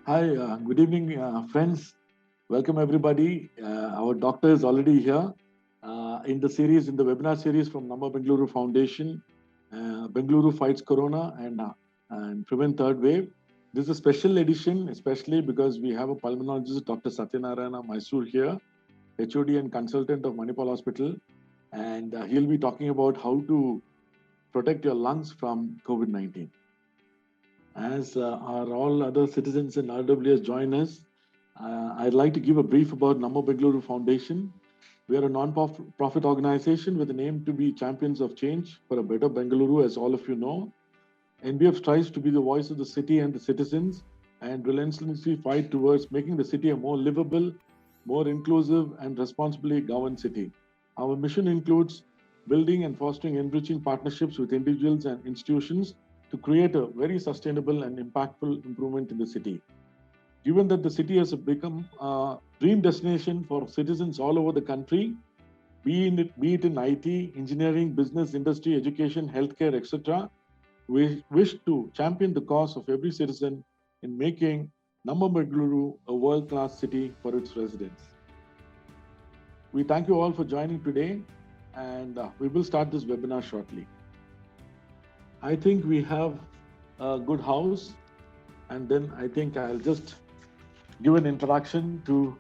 Hi, good evening, friends. Welcome, everybody. Our doctor is already here in the webinar series from Namma Bengaluru Foundation, Bengaluru Fights Corona and Prevent Third Wave. This is a special edition, especially because we have a pulmonologist, Dr. Satyanarayana Mysore here, HOD and consultant of Manipal Hospital, and he'll be talking about how to protect your lungs from COVID-19. As our all other citizens in RWS join us, I'd like to give a brief about Namma Bengaluru Foundation. We are a non-profit organization with an aim to be champions of change for a better Bengaluru, as all of you know. NBF strives to be the voice of the city and the citizens and relentlessly fight towards making the city a more livable, more inclusive and responsibly governed city. Our mission includes building and fostering enriching partnerships with individuals and institutions to create a very sustainable and impactful improvement in the city. Given that the city has become a dream destination for citizens all over the country, be it in IT, engineering, business, industry, education, healthcare, etc., we wish to champion the cause of every citizen in making Namma Bengaluru a world-class city for its residents. We thank you all for joining today, and we will start this webinar shortly. I think we have a good house, and then I think I'll just give an introduction to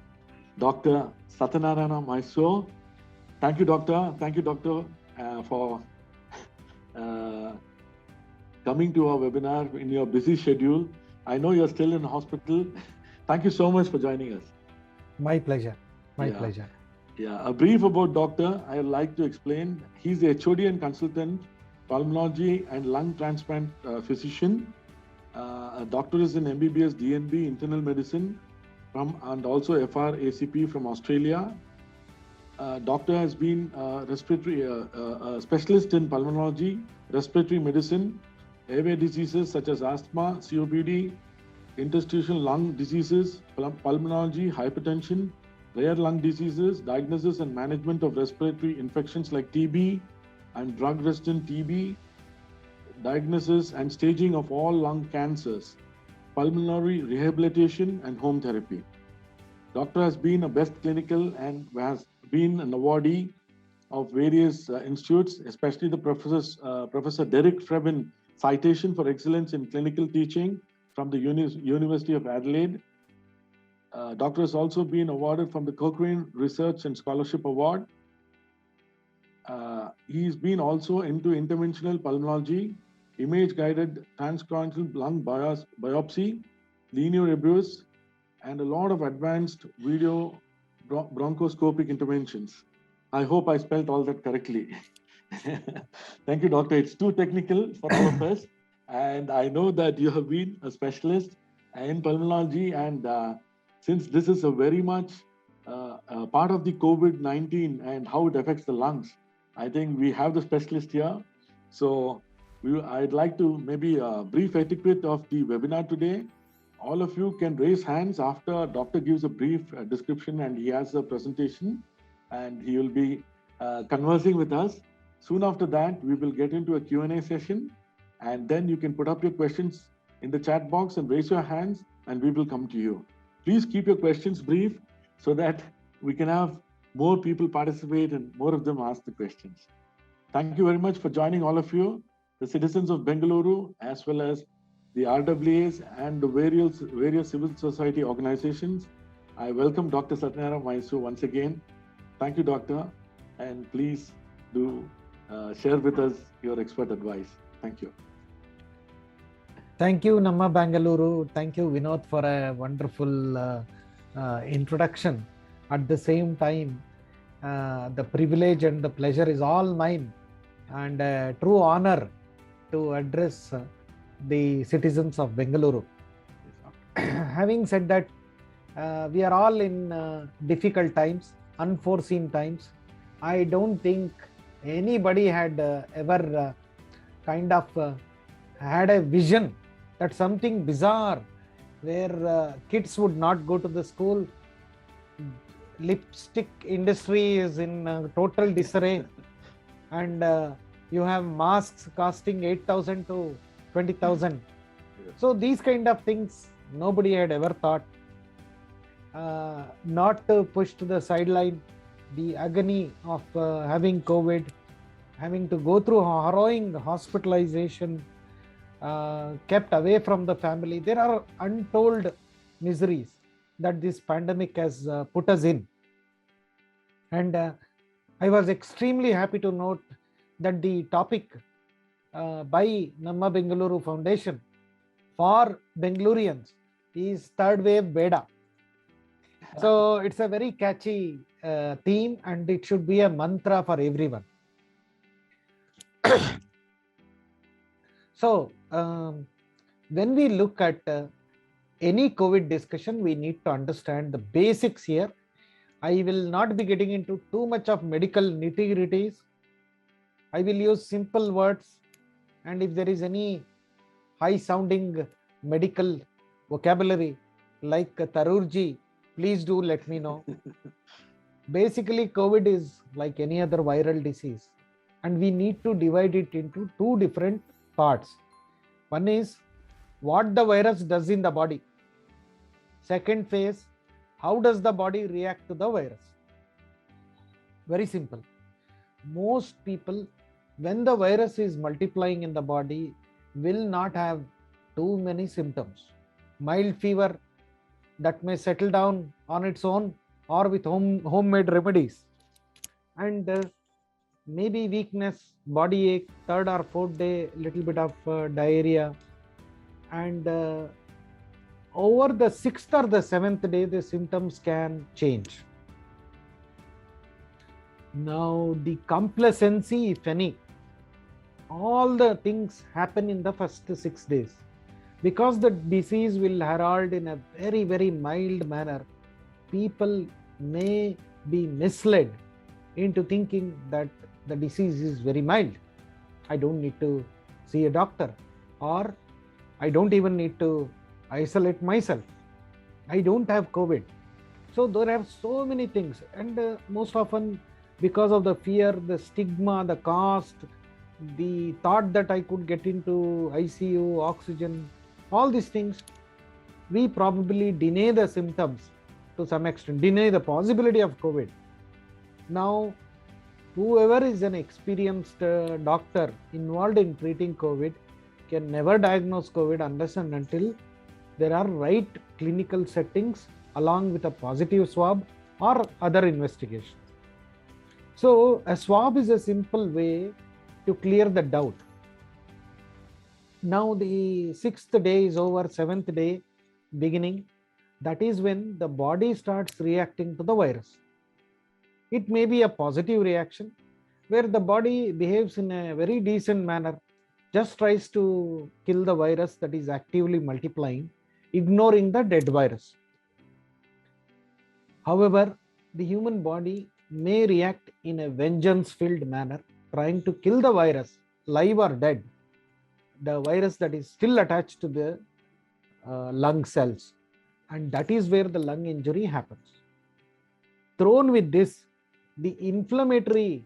Dr. Satyanarayana Mysore. Thank you, Doctor. Thank you, Doctor, for coming to our webinar in your busy schedule. I know you're still in hospital. Thank you so much for joining us. My pleasure. My pleasure. Yeah, a brief about Doctor. I would like to explain. He's a HOD and consultant, pulmonology and lung transplant physician. A doctor is in MBBS, DNB, internal medicine, and also FR ACP from Australia. Doctor has been respiratory specialist in pulmonology, respiratory medicine, airway diseases such as asthma, COPD, interstitial lung diseases, pulmonology, hypertension, rare lung diseases, diagnosis and management of respiratory infections like TB and drug-resistant TB, diagnosis and staging of all lung cancers, pulmonary rehabilitation and home therapy. Doctor has been a best clinical and has been an awardee of various institutes, especially the Professor Derek Frebin Citation for Excellence in Clinical Teaching from the University of Adelaide. Doctor has also been awarded from the Cochrane Research and Scholarship Award. He's been also into interventional pulmonology, image-guided transcontinental lung biopsy, linear abuse, and a lot of advanced video bronchoscopic interventions. I hope I spelled all that correctly. Thank you, Doctor. It's too technical for all of us. And I know that you have been a specialist in pulmonology. And since this is a very much part of the COVID-19 and how it affects the lungs, I think we have the specialist here. So I'd like to maybe a brief etiquette of the webinar today. All of you can raise hands after Doctor gives a brief description and he has a presentation and he will be conversing with us. Soon after that, we will get into a Q&A session and then you can put up your questions in the chat box and raise your hands and we will come to you. Please keep your questions brief so that we can have more people participate and more of them ask the questions. Thank you very much for joining all of you, the citizens of Bengaluru, as well as the RWAs and the various civil society organizations. I welcome Dr. Satyanarayana Mysore once again. Thank you, Doctor. And please do share with us your expert advice. Thank you. Thank you, Namma Bengaluru. Thank you, Vinod, for a wonderful introduction. At the same time, the privilege and the pleasure is all mine and a true honor to address the citizens of Bengaluru. Having said that, we are all in difficult times, unforeseen times. I don't think anybody had ever had a vision that something bizarre where kids would not go to the school, lipstick industry is in total disarray, and you have masks costing 8,000 to 20,000. So these kind of things nobody had ever thought, not pushed to the sideline, the agony of having COVID, having to go through harrowing hospitalization, kept away from the family. There are untold miseries that this pandemic has put us in. And I was extremely happy to note that the topic by Namma Bengaluru Foundation for Bengaloreans is third wave beta. So it's a very catchy theme, and it should be a mantra for everyone. So when we look at any COVID discussion, we need to understand the basics here. I will not be getting into too much of medical nitty-gritties. I will use simple words, and if there is any high-sounding medical vocabulary like Tarurji, please do let me know. Basically, COVID is like any other viral disease, and we need to divide it into two different parts. One is what the virus does in the body. Second phase, how does the body react to the virus? Very simple. Most people, when the virus is multiplying in the body, will not have too many symptoms. Mild fever that may settle down on its own or with homemade remedies, and maybe weakness, body ache, third or fourth day, little bit of diarrhea, and over the 6th or the 7th day, the symptoms can change. Now, the complacency, if any, all the things happen in the first 6 days. Because the disease will herald in a very, very mild manner, people may be misled into thinking that the disease is very mild. I don't need to see a doctor, or I don't even need to isolate myself. I don't have COVID. So there are so many things, and most often because of the fear, the stigma, the cost, the thought that I could get into ICU, oxygen, all these things, we probably deny the symptoms to some extent, deny the possibility of COVID. Now, whoever is an experienced doctor involved in treating COVID can never diagnose COVID unless and until there are right clinical settings along with a positive swab or other investigation. So a swab is a simple way to clear the doubt. Now the 6th day is over, 7th day beginning. That is when the body starts reacting to the virus. It may be a positive reaction where the body behaves in a very decent manner, just tries to kill the virus that is actively multiplying, ignoring the dead virus. However, the human body may react in a vengeance-filled manner, trying to kill the virus, live or dead, the virus that is still attached to the lung cells, and that is where the lung injury happens. Thrown with this, the inflammatory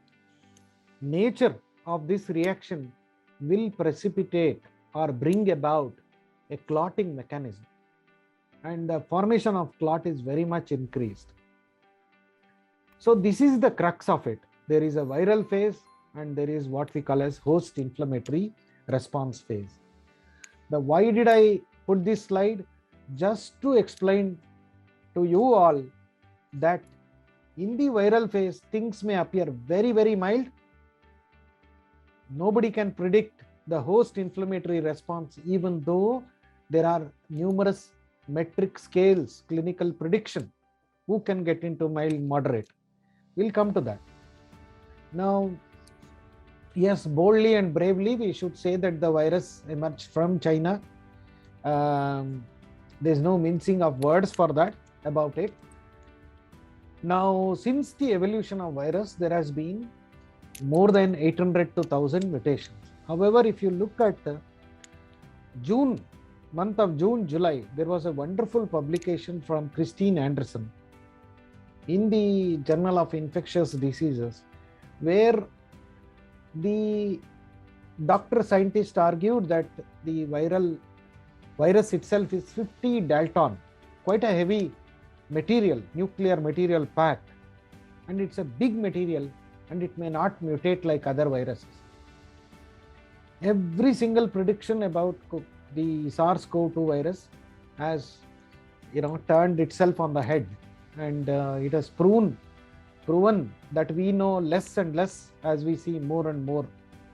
nature of this reaction will precipitate or bring about a clotting mechanism, and the formation of clot is very much increased. So this is the crux of it. There is a viral phase and there is what we call as host inflammatory response phase. Why did I put this slide? Just to explain to you all that in the viral phase, things may appear very, very mild. Nobody can predict the host inflammatory response, even though there are numerous metric scales, clinical prediction, who can get into mild, moderate. We'll come to that. Now, yes, boldly and bravely, we should say that the virus emerged from China. There's no mincing of words for that about it. Now, since the evolution of virus, there has been more than 800 to 1000 mutations. However, if you look at month of June, July, there was a wonderful publication from Christine Anderson in the Journal of Infectious Diseases, where the doctor scientist argued that the viral virus itself is 50 Dalton, quite a heavy material, nuclear material pack, and it's a big material, and it may not mutate like other viruses. Every single prediction about the SARS-CoV-2 virus has, turned itself on the head, and it has proven that we know less and less as we see more and more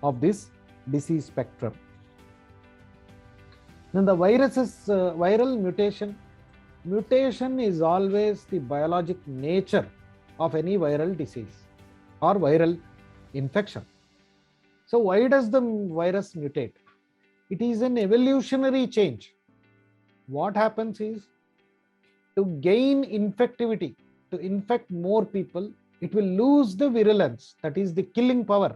of this disease spectrum. Then the virus's viral mutation is always the biologic nature of any viral disease or viral infection. So why does the virus mutate? It is an evolutionary change. What happens is, to gain infectivity, to infect more people, it will lose the virulence, that is the killing power.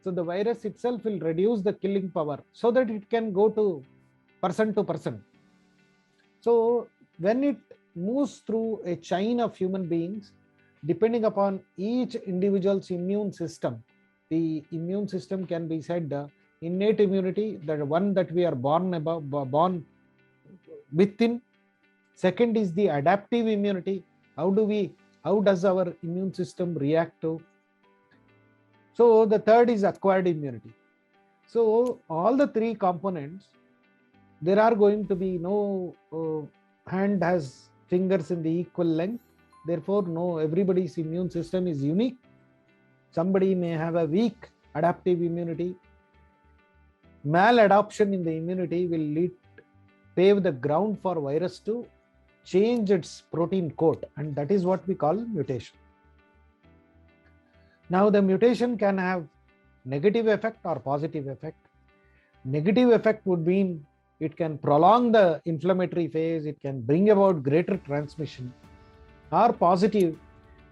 So the virus itself will reduce the killing power so that it can go to person. So when it moves through a chain of human beings, depending upon each individual's immune system, the immune system can be said innate immunity, the one that we are born within. Second is the adaptive immunity. How does our immune system react to? So the third is acquired immunity. So all the three components, there are going to be no hand has fingers in the equal length. Therefore, no, everybody's immune system is unique. Somebody may have a weak adaptive immunity. Maladaptation in the immunity will pave the ground for virus to change its protein coat, and that is what we call mutation. Now the mutation can have negative effect or positive effect. Negative effect would mean it can prolong the inflammatory phase, it can bring about greater transmission. Or positive,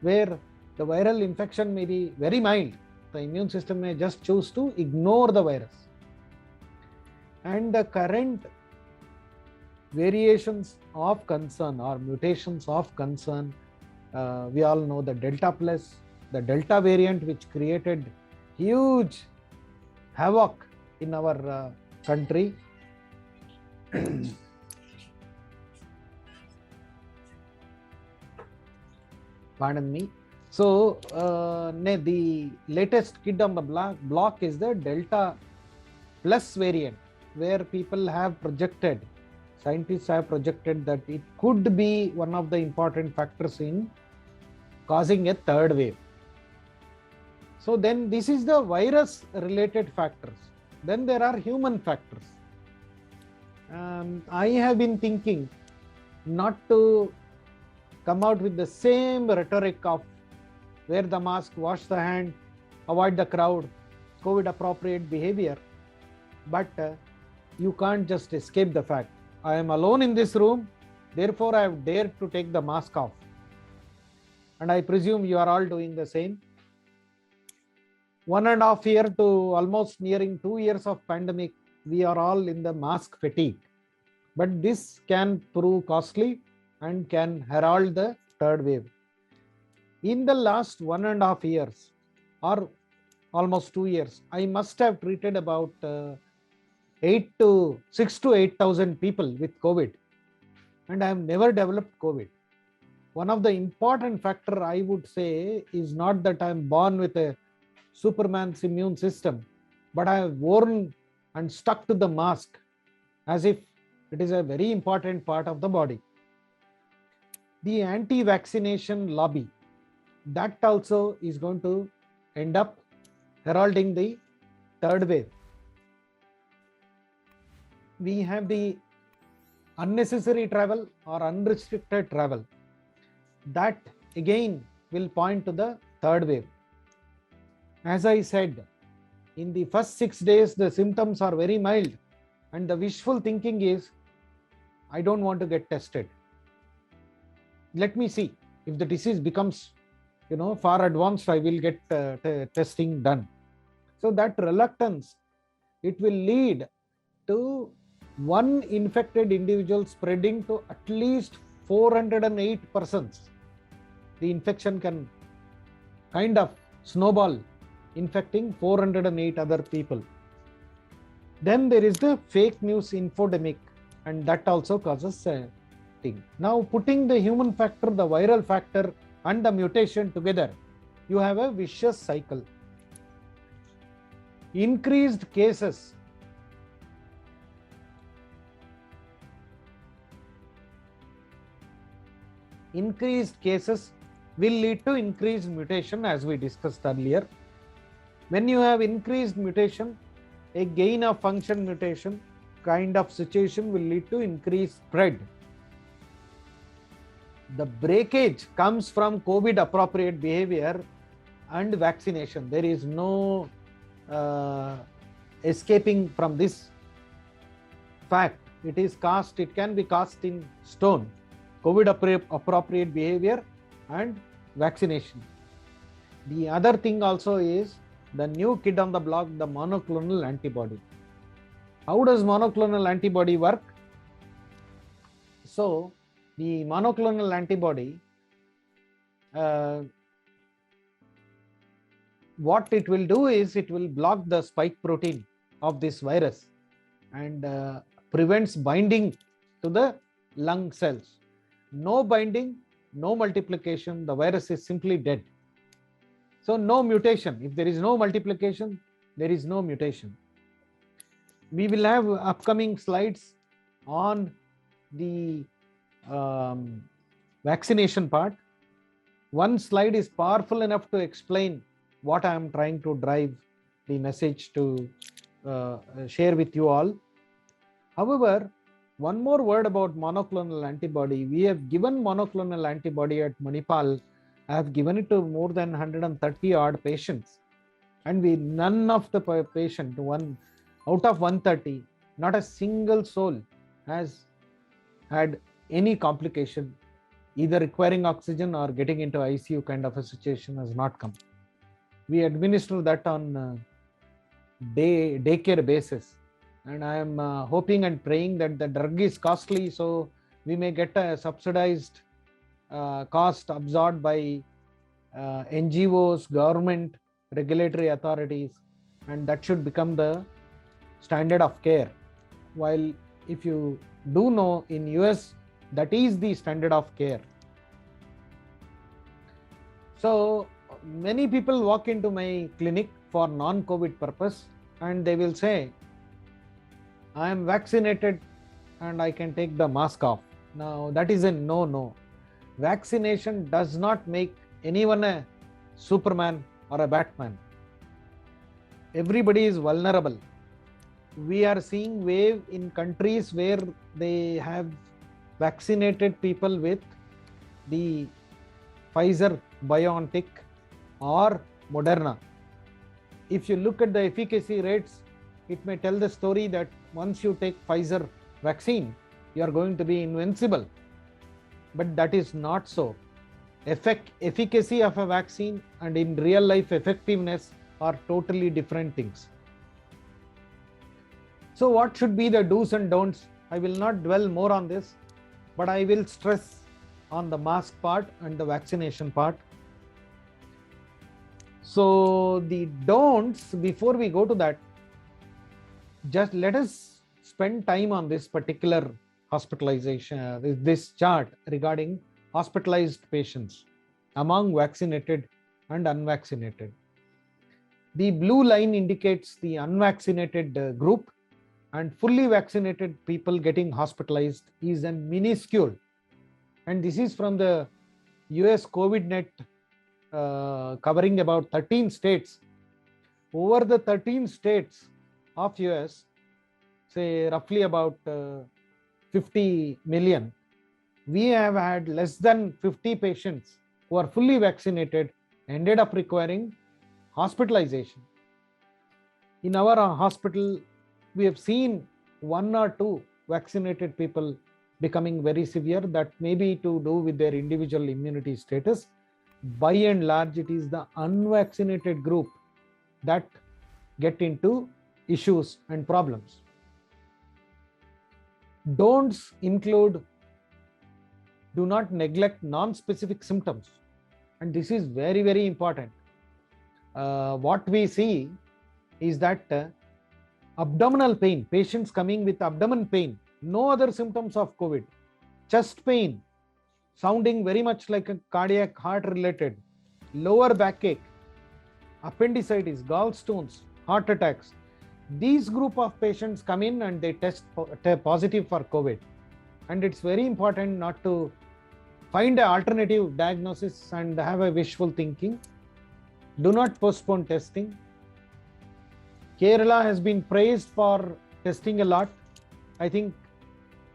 where the viral infection may be very mild, the immune system may just choose to ignore the virus. And the current variations of concern or mutations of concern, we all know the Delta plus, the Delta variant, which created huge havoc in our country. Pardon me. So the latest kid on the block is the Delta plus variant, where people have projected, scientists have projected that it could be one of the important factors in causing a third wave. So then this is the virus related factors. Then there are human factors. I have been thinking not to come out with the same rhetoric of wear the mask, wash the hand, avoid the crowd, COVID appropriate behavior. But you can't just escape the fact. I am alone in this room, therefore I have dared to take the mask off. And I presume you are all doing the same. 1.5 years to almost nearing 2 years of pandemic, we are all in the mask fatigue. But this can prove costly and can herald the third wave. In the last 1.5 years or almost 2 years, I must have treated about 6 to 8,000 people with COVID, and I have never developed COVID. One of the important factor I would say is not that I am born with a Superman's immune system, but I have worn and stuck to the mask as if it is a very important part of the body. The anti-vaccination lobby, that also is going to end up heralding the third wave. We have the unnecessary travel or unrestricted travel. That again will point to the third wave. As I said, in the first 6 days, the symptoms are very mild, and the wishful thinking is, I don't want to get tested. Let me see. If the disease becomes, far advanced, I will get testing done. So that reluctance, it will lead to one infected individual spreading to at least 408 persons. The infection can kind of snowball, infecting 408 other people. Then there is the fake news infodemic. and that also causes a thing. Now, putting the human factor, the viral factor, and the mutation together, you have a vicious cycle. Increased cases will lead to increased mutation, as we discussed earlier. When you have increased mutation, a gain of function mutation kind of situation will lead to increased spread. The breakage comes from COVID appropriate behavior and vaccination. There is no escaping from this fact. It can be cast in stone. COVID appropriate behavior and vaccination. The other thing also is the new kid on the block, the monoclonal antibody. How does monoclonal antibody work? So, the monoclonal antibody, what it will do is it will block the spike protein of this virus and prevents binding to the lung cells. No binding, no multiplication, the virus is simply dead. So no mutation. If there is no multiplication, there is no mutation. We will have upcoming slides on the vaccination part. One slide is powerful enough to explain what I am trying to drive the message to share with you all. However, one more word about monoclonal antibody. We have given monoclonal antibody at Manipal. I have given it to more than 130 odd patients, and none of the patient, out of 130, not a single soul has had any complication, either requiring oxygen or getting into ICU kind of a situation has not come. We administer that on daycare basis. And I am hoping and praying that the drug is costly, so we may get a subsidized cost absorbed by NGOs, government, regulatory authorities, and that should become the standard of care. While if you do know, in US, that is the standard of care. So many people walk into my clinic for non-COVID purpose and they will say, I am vaccinated and I can take the mask off. Now that is a no. Vaccination does not make anyone a Superman or a Batman. Everybody is vulnerable. We are seeing wave in countries where they have vaccinated people with the Pfizer, BioNTech or Moderna. If you look at the efficacy rates, it may tell the story that once you take Pfizer vaccine, you are going to be invincible. But that is not so. Efficacy of a vaccine and in real life effectiveness are totally different things. So what should be the do's and don'ts? I will not dwell more on this, but I will stress on the mask part and the vaccination part. So the don'ts, before we go to that, just let us spend time on this particular hospitalization, this chart regarding hospitalized patients among vaccinated and unvaccinated. The blue line indicates the unvaccinated group, and fully vaccinated people getting hospitalized is a minuscule. And this is from the US COVIDNet covering about 13 states. Over the 13 states of US, say roughly about 50 million, we have had less than 50 patients who are fully vaccinated ended up requiring hospitalization. In our hospital, we have seen 1 or 2 vaccinated people becoming very severe. That may be to do with their individual immunity status. By and large, it is the unvaccinated group that get into issues and problems. Don'ts include, do not neglect non-specific symptoms. And this is very, very important. What we see is that abdominal pain, patients coming with abdomen pain No other symptoms of COVID. Chest pain, sounding very much like a cardiac heart related, lower backache, appendicitis, gallstones, heart attacks. These group of patients come in and they test positive for COVID. And it's very important not to find an alternative diagnosis and have a wishful thinking. Do not postpone testing. Kerala has been praised for testing a lot. I think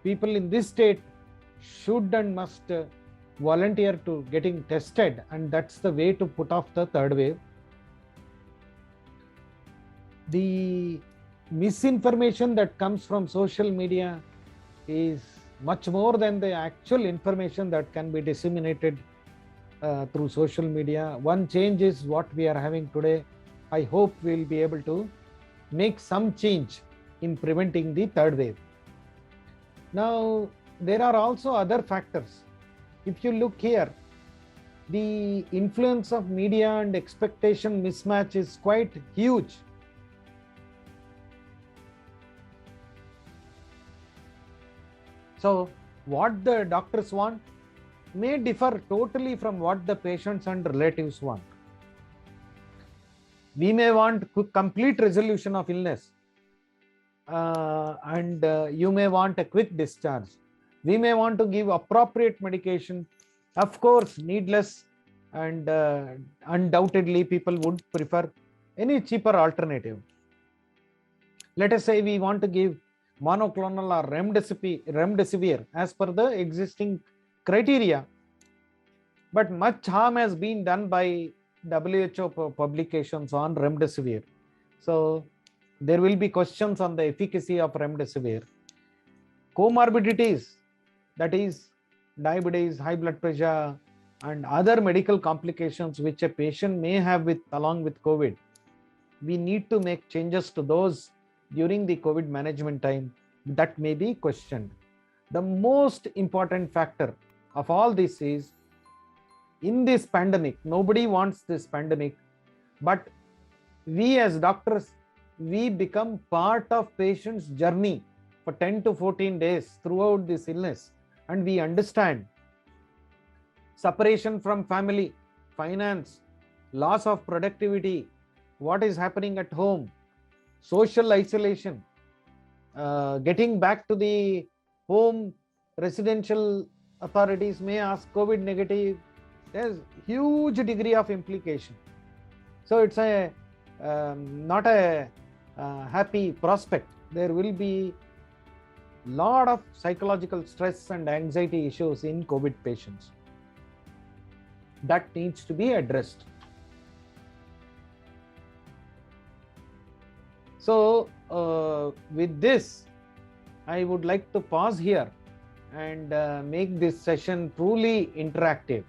people in this state should and must volunteer to getting tested, and that's the way to put off the third wave. The misinformation that comes from social media is much more than the actual information that can be disseminated through social media. One change is what we are having today. I hope we'll be able to make some change in preventing the third wave. Now, there are also other factors. If you look here, the influence of media and expectation mismatch is quite huge. So, what the doctors want may differ totally from what the patients and relatives want. We may want complete resolution of illness, and you may want a quick discharge. We may want to give appropriate medication. Of course, needless, and undoubtedly people would prefer any cheaper alternative. Let us say we want to give monoclonal or remdesivir as per the existing criteria, but much harm has been done by WHO publications on remdesivir. So there will be questions on the efficacy of remdesivir. Comorbidities, that is diabetes, high blood pressure, and other medical complications which a patient may have along with COVID. We need to make changes to those during the COVID management time. That may be questioned. The most important factor of all this is, in this pandemic, nobody wants this pandemic, but we as doctors, we become part of patient's journey for 10 to 14 days throughout this illness, and we understand separation from family, finance, loss of productivity, what is happening at home, social isolation, getting back to the home. Residential authorities may ask COVID negative. There's huge degree of implication. So it's a not a happy prospect. There will be lot of psychological stress and anxiety issues in COVID patients. That needs to be addressed. So with this, I would like to pause here and make this session truly interactive.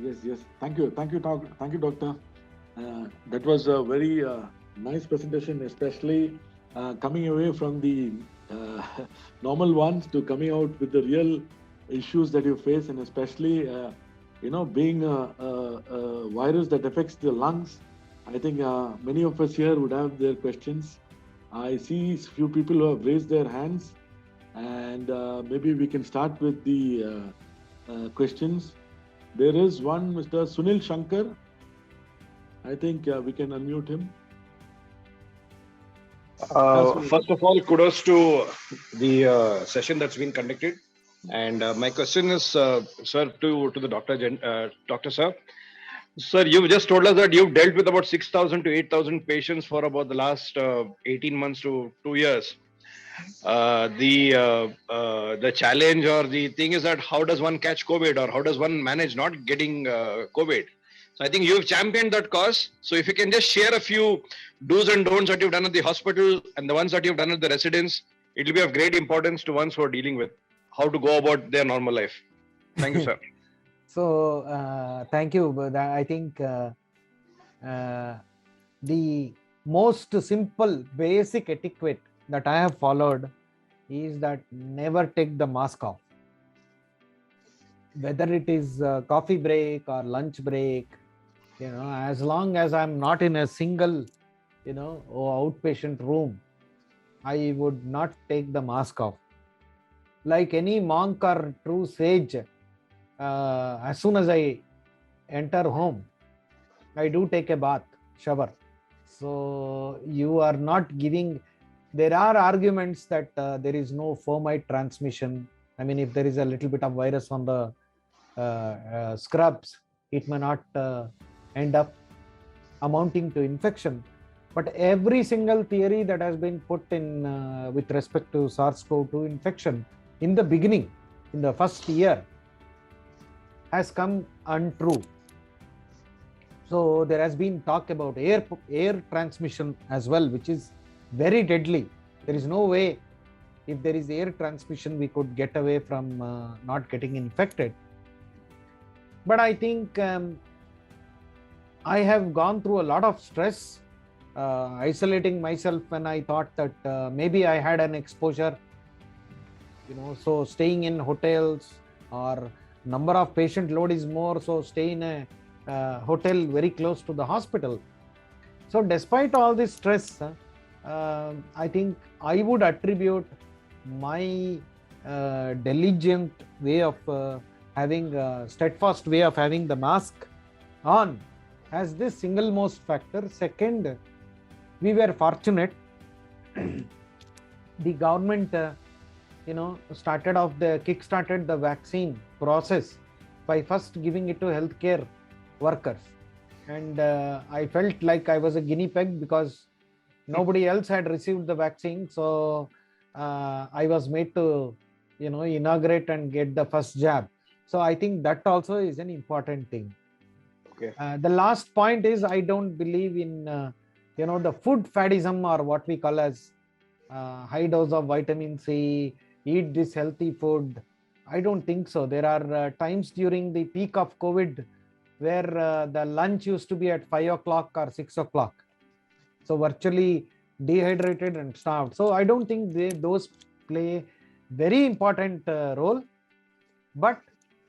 Yes. Thank you, doctor. That was a very nice presentation, especially coming away from the normal ones to coming out with the real issues that you face, and especially being a virus that affects the lungs. I think many of us here would have their questions. I see a few people who have raised their hands, and maybe we can start with the questions. There is one, Mr. Sunil Shankar. I think we can unmute him. First of all, kudos to the session that's been conducted. And my question is, sir, to the doctor, sir. Sir, you've just told us that you've dealt with about 6,000 to 8,000 patients for about the last 18 months to 2 years. The challenge or the thing is that how does one catch COVID, or how does one manage not getting COVID? So I think you've championed that cause. So if you can just share a few do's and don'ts that you've done at the hospital and the ones that you've done at the residence, it will be of great importance to ones who are dealing with how to go about their normal life. Thank you, sir. So thank you. But I think the most simple basic etiquette that I have followed is that never take the mask off. Whether it is coffee break or lunch break, As long as I'm not in a single, outpatient room, I would not take the mask off. Like any monk or true sage, as soon as I enter home, I do take a bath, shower. So you are not giving. There are arguments that there is no fomite transmission. I mean, if there is a little bit of virus on the scrubs, it may not end up amounting to infection. But every single theory that has been put in with respect to SARS-CoV-2 infection in the beginning, in the first year, has come untrue. So there has been talk about air transmission as well, which is very deadly. There is no way, if there is air transmission, we could get away from not getting infected. But I think I have gone through a lot of stress, isolating myself when I thought that maybe I had an exposure. So staying in hotels, or number of patient load is more, so stay in a hotel very close to the hospital. So despite all this stress, I think I would attribute my diligent way of having steadfast way of having the mask on as this single most factor. Second, we were fortunate. The government kickstarted the vaccine process by first giving it to healthcare workers, and I felt like I was a guinea pig because nobody else had received the vaccine. So I was made to inaugurate and get the first jab. So I think that also is an important thing. Okay. The last point is, I don't believe in the food faddism, or what we call as high dose of vitamin C, eat this healthy food. I don't think so. There are times during the peak of COVID where the lunch used to be at 5 o'clock or 6 o'clock. So virtually dehydrated and starved. So I don't think those play very important role. But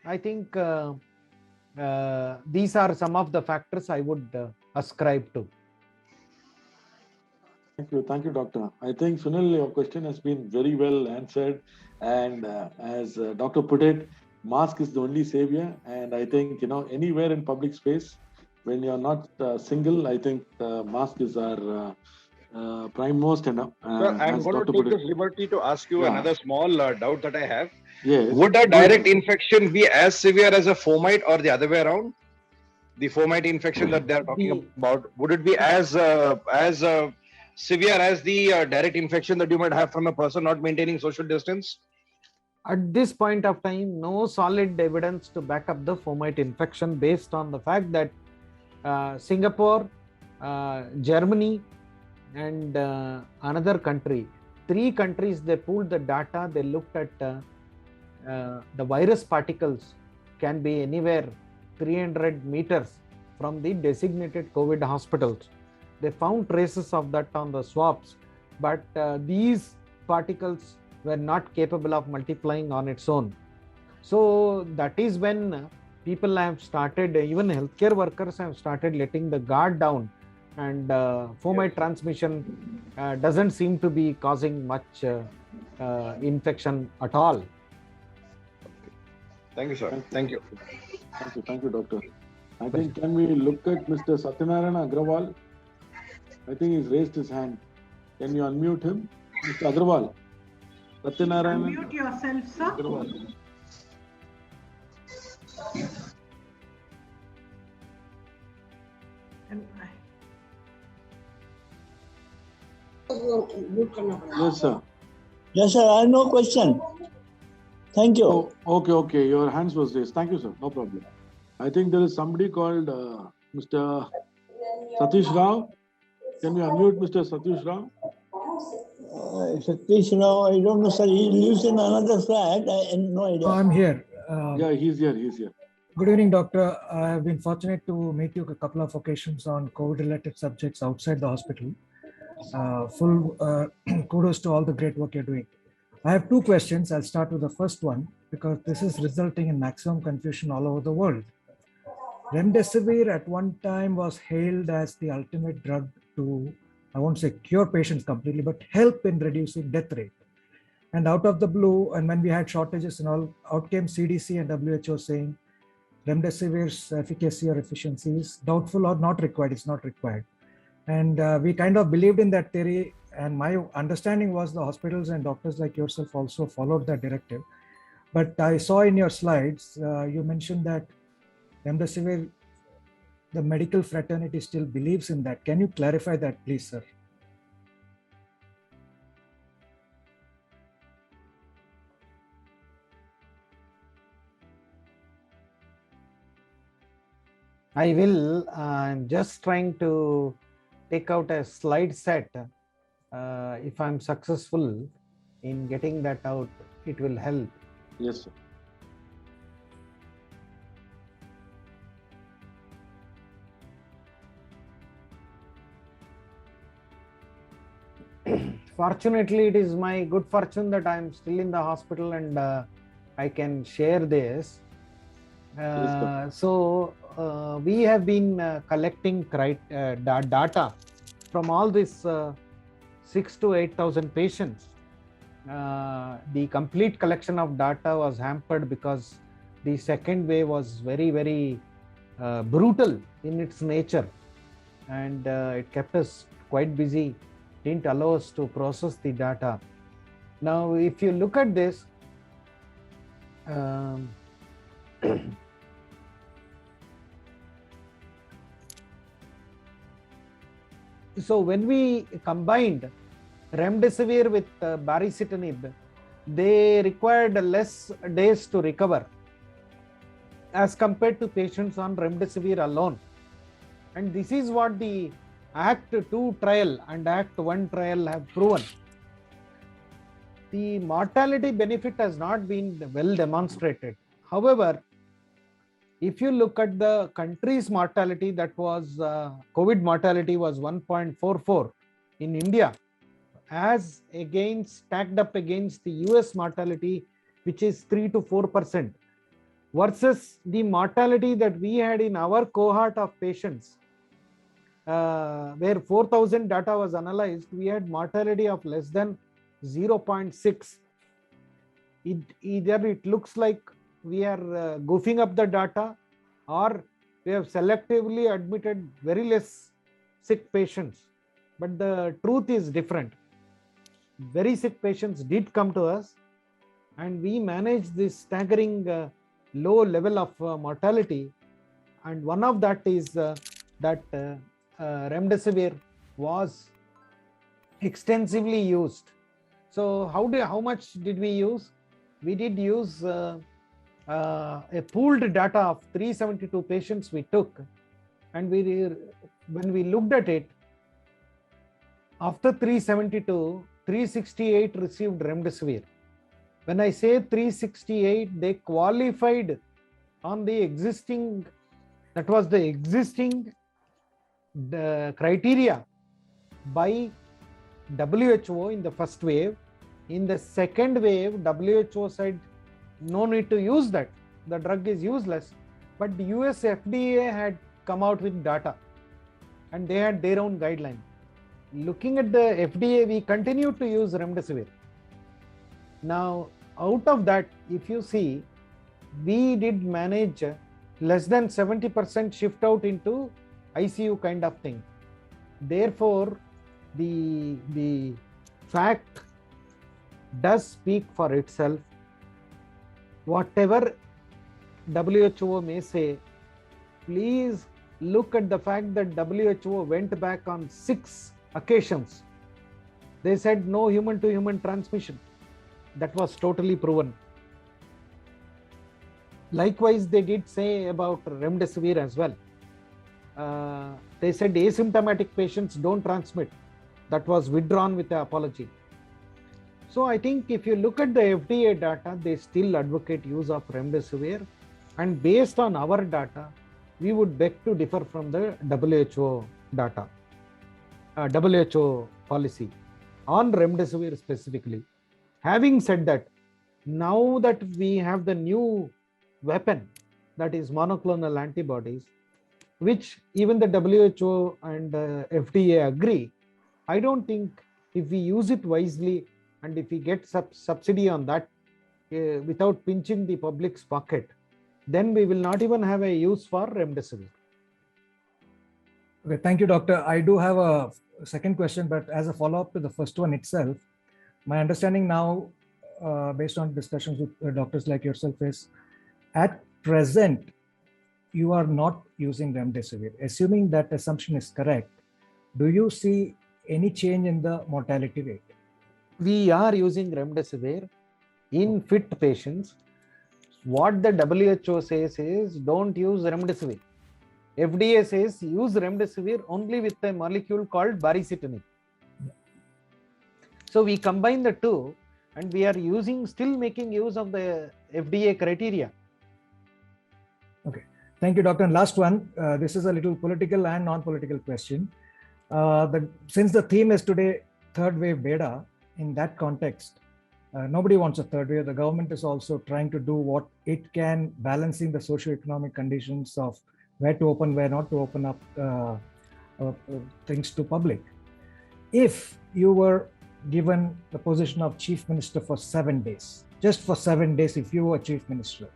I think these are some of the factors I would ascribe to. Thank you, Doctor. I think, Sunil, your question has been very well answered. And as Doctor put it, mask is the only savior. And I think, anywhere in public space, when you're not single, I think mask is our prime most. And I'm going to take this liberty to ask you another small doubt that I have. Yes. Would a direct infection be as severe as a fomite, or the other way around? The fomite infection that they're talking about, would it be as severe as the direct infection that you might have from a person not maintaining social distance? At this point of time, no solid evidence to back up the fomite infection, based on the fact that Singapore, Germany, and another country, 3 countries, they pooled the data. They looked at the virus particles can be anywhere 300 meters from the designated COVID hospitals. They found traces of that on the swabs, but these particles were not capable of multiplying on its own. So that is when people have started, even healthcare workers have started letting the guard down, and fomite transmission doesn't seem to be causing much infection at all. Thank you, sir. Thank you. Thank you, Doctor. I think, can we look at Mr. Satyanarayana Agrawal? I think he's raised his hand. Can you unmute him? Mr. Agrawal. Satyanarayana. Unmute yourself, sir. Agrawal. Yes, sir. Yes, sir. I have no question. Thank you. Oh, okay. Your hands was raised. Thank you, sir. No problem. I think there is somebody called Mr. Satish Rao. Can we unmute Mr. Satish Rao? Satish Rao, I don't know, sir. He lives in another flat. I have no idea. I'm here. Yeah, he's here. Good evening, Doctor. I have been fortunate to meet you a couple of occasions on COVID-related subjects outside the hospital. Full kudos to all the great work you're doing. I have 2 questions. I'll start with the first one, because this is resulting in maximum confusion all over the world. Remdesivir at one time was hailed as the ultimate drug to, I won't say cure patients completely, but help in reducing death rate. And out of the blue, and when we had shortages and all, out came CDC and WHO saying remdesivir's efficacy or efficiency is doubtful or not required. It's not required. And we kind of believed in that theory. And my understanding was the hospitals and doctors like yourself also followed that directive. But I saw in your slides, you mentioned that remdesivir, the medical fraternity still believes in that. Can you clarify that, please, sir? I will. I'm just trying to take out a slide set. If I'm successful in getting that out, it will help. Yes, sir. Fortunately, it is my good fortune that I'm still in the hospital and I can share this. We have been collecting data from all these 6,000 to 8,000 patients. The complete collection of data was hampered because the second wave was very, very brutal in its nature, and it kept us quite busy, didn't allow us to process the data. Now, if you look at this, so when we combined remdesivir with baricitinib, they required less days to recover as compared to patients on remdesivir alone. And this is what the Act 2 trial and Act 1 trial have proven. The mortality benefit has not been well demonstrated. However, if you look at the country's mortality, that was COVID mortality was 1.44 in India, as against stacked up against the US mortality, which is 3 to 4%, versus the mortality that we had in our cohort of patients, where 4,000 data was analyzed, we had mortality of less than 0.6. Either it looks like we are goofing up the data, or we have selectively admitted very less sick patients. But the truth is different. Very sick patients did come to us, and we managed this staggering low level of mortality. And one of that is that remdesivir was extensively used. So how much did we use? We did use a pooled data of 372 patients we took, and when we looked at it, after 372, 368 received remdesivir. When I say 368, they qualified on the existing, that was the existing criteria by WHO in the first wave. In the second wave, WHO said no need to use that, the drug is useless. But the US FDA had come out with data, and they had their own guideline. Looking at the FDA, we continue to use remdesivir. Now, out of that, if you see, we did manage less than 70% shift out into ICU kind of thing. Therefore, the fact does speak for itself. Whatever WHO may say, please look at the fact that WHO went back on 6 occasions. They said no human to human transmission. That was totally proven. Likewise, they did say about remdesivir as well. They said asymptomatic patients don't transmit. That was withdrawn with the apology. So I think if you look at the FDA data, they still advocate use of remdesivir. And based on our data, we would beg to differ from the WHO data, WHO policy on remdesivir specifically. Having said that, now that we have the new weapon, that is monoclonal antibodies, which even the WHO and FDA agree. I don't think if we use it wisely and if we get subsidy on that without pinching the public's pocket, then we will not even have a use for remdesivir. Okay, thank you, doctor. I do have a second question, but as a follow-up to the first one itself, my understanding now, based on discussions with doctors like yourself, is at present, you are not using remdesivir. Assuming that assumption is correct, do you see any change in the mortality rate? We are using remdesivir in fit patients. What the WHO says is don't use remdesivir. FDA says use remdesivir only with a molecule called baricitinib. So we combine the two and we are still making use of the FDA criteria. Okay, thank you, doctor. And last one, this is a little political and non-political question. Since the theme is today third wave beta, in that context, nobody wants a third wave. The government is also trying to do what it can, balancing the socio-economic conditions of where to open, where not to open up things to public. If you were given the position of chief minister for 7 days, just for 7 days, if you were chief minister,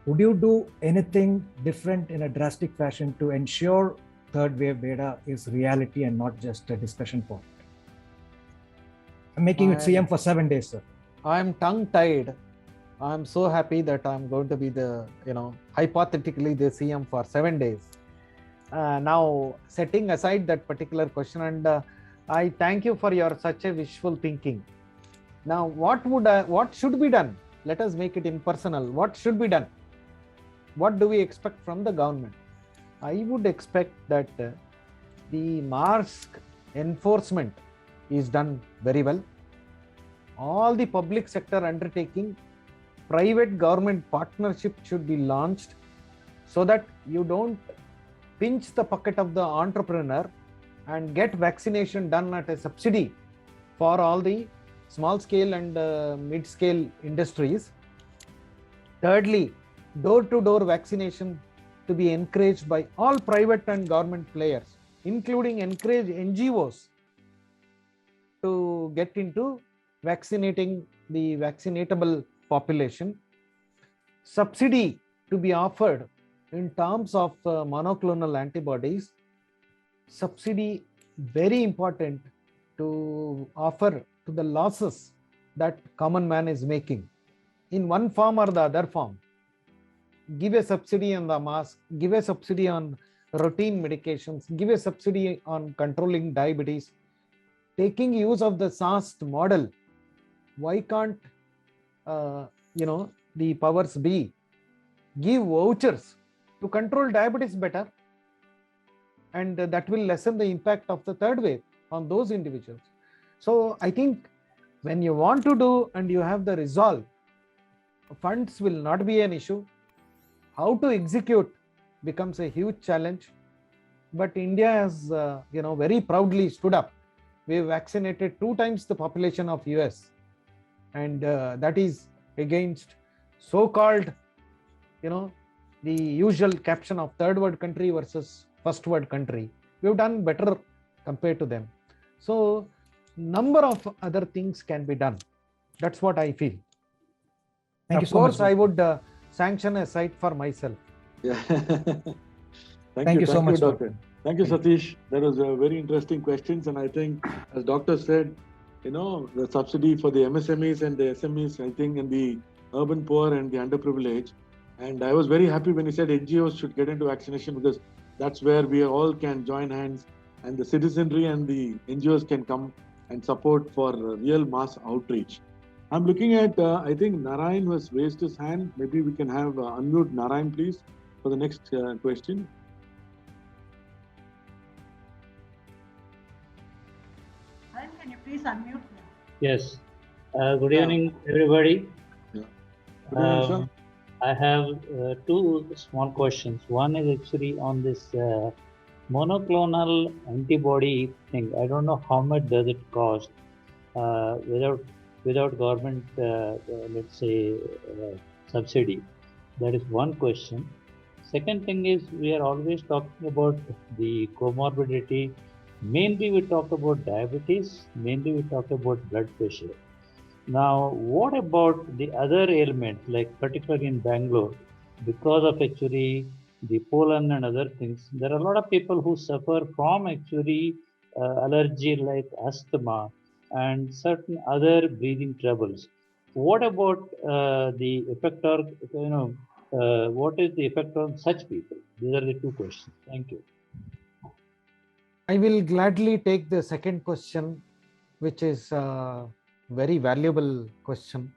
would you do anything different in a drastic fashion to ensure third wave beta is reality and not just a discussion point? I'm making it CM for 7 days, sir. I'm tongue-tied. I'm so happy that I'm going to be the, hypothetically the CM for 7 days. Now, setting aside that particular question, and I thank you for your such a wishful thinking. Now, what should be done? Let us make it impersonal. What should be done? What do we expect from the government? I would expect that the mask enforcement is done very well. All the public sector undertaking, private government partnership should be launched so that you don't pinch the pocket of the entrepreneur and get vaccination done at a subsidy for all the small scale and mid-scale industries. Thirdly, door-to-door vaccination to be encouraged by all private and government players, including encourage NGOs to get into vaccinating the vaccinatable population. Subsidy to be offered in terms of monoclonal antibodies. Subsidy very important to offer to the losses that common man is making in one form or the other form. Give a subsidy on the mask, give a subsidy on routine medications, give a subsidy on controlling diabetes. Taking use of the SAST model, why can't the powers be give vouchers to control diabetes better, and that will lessen the impact of the third wave on those individuals. So I think when you want to do and you have the resolve, funds will not be an issue. How to execute becomes a huge challenge. But India has very proudly stood up. We vaccinated 2 times the population of US, and that is against so-called the usual caption of third world country versus first world country. We've done better compared to them. So number of other things can be done. That's what I feel. Thank you so much. Of course, I would sanction a site for myself. Yeah. Thank you so much, doctor. Thank you, Satish. That was a very interesting questions, and I think, as doctor said, the subsidy for the MSMEs and the SMEs, I think, and the urban poor and the underprivileged. And I was very happy when he said NGOs should get into vaccination, because that's where we all can join hands, and the citizenry and the NGOs can come and support for real mass outreach. I'm looking at, I think Narayan has raised his hand. Maybe we can have unmute Narayan, please, for the next question. Narayan, can you please unmute? Yes. Good evening, everybody. Yeah. Good evening, sir. I have 2 small questions. One is actually on this monoclonal antibody thing. I don't know how much does it cost without government, let's say, subsidy. That is one question. Second thing is we are always talking about the comorbidity. Mainly we talk about diabetes, mainly we talk about blood pressure. Now, what about the other ailments, like particularly in Bangalore, because of actually the pollen and other things, there are a lot of people who suffer from actually allergy like asthma and certain other breathing troubles. What about the effect or, what is the effect on such people? These are the two questions. Thank you. I will gladly take the second question, which is a very valuable question.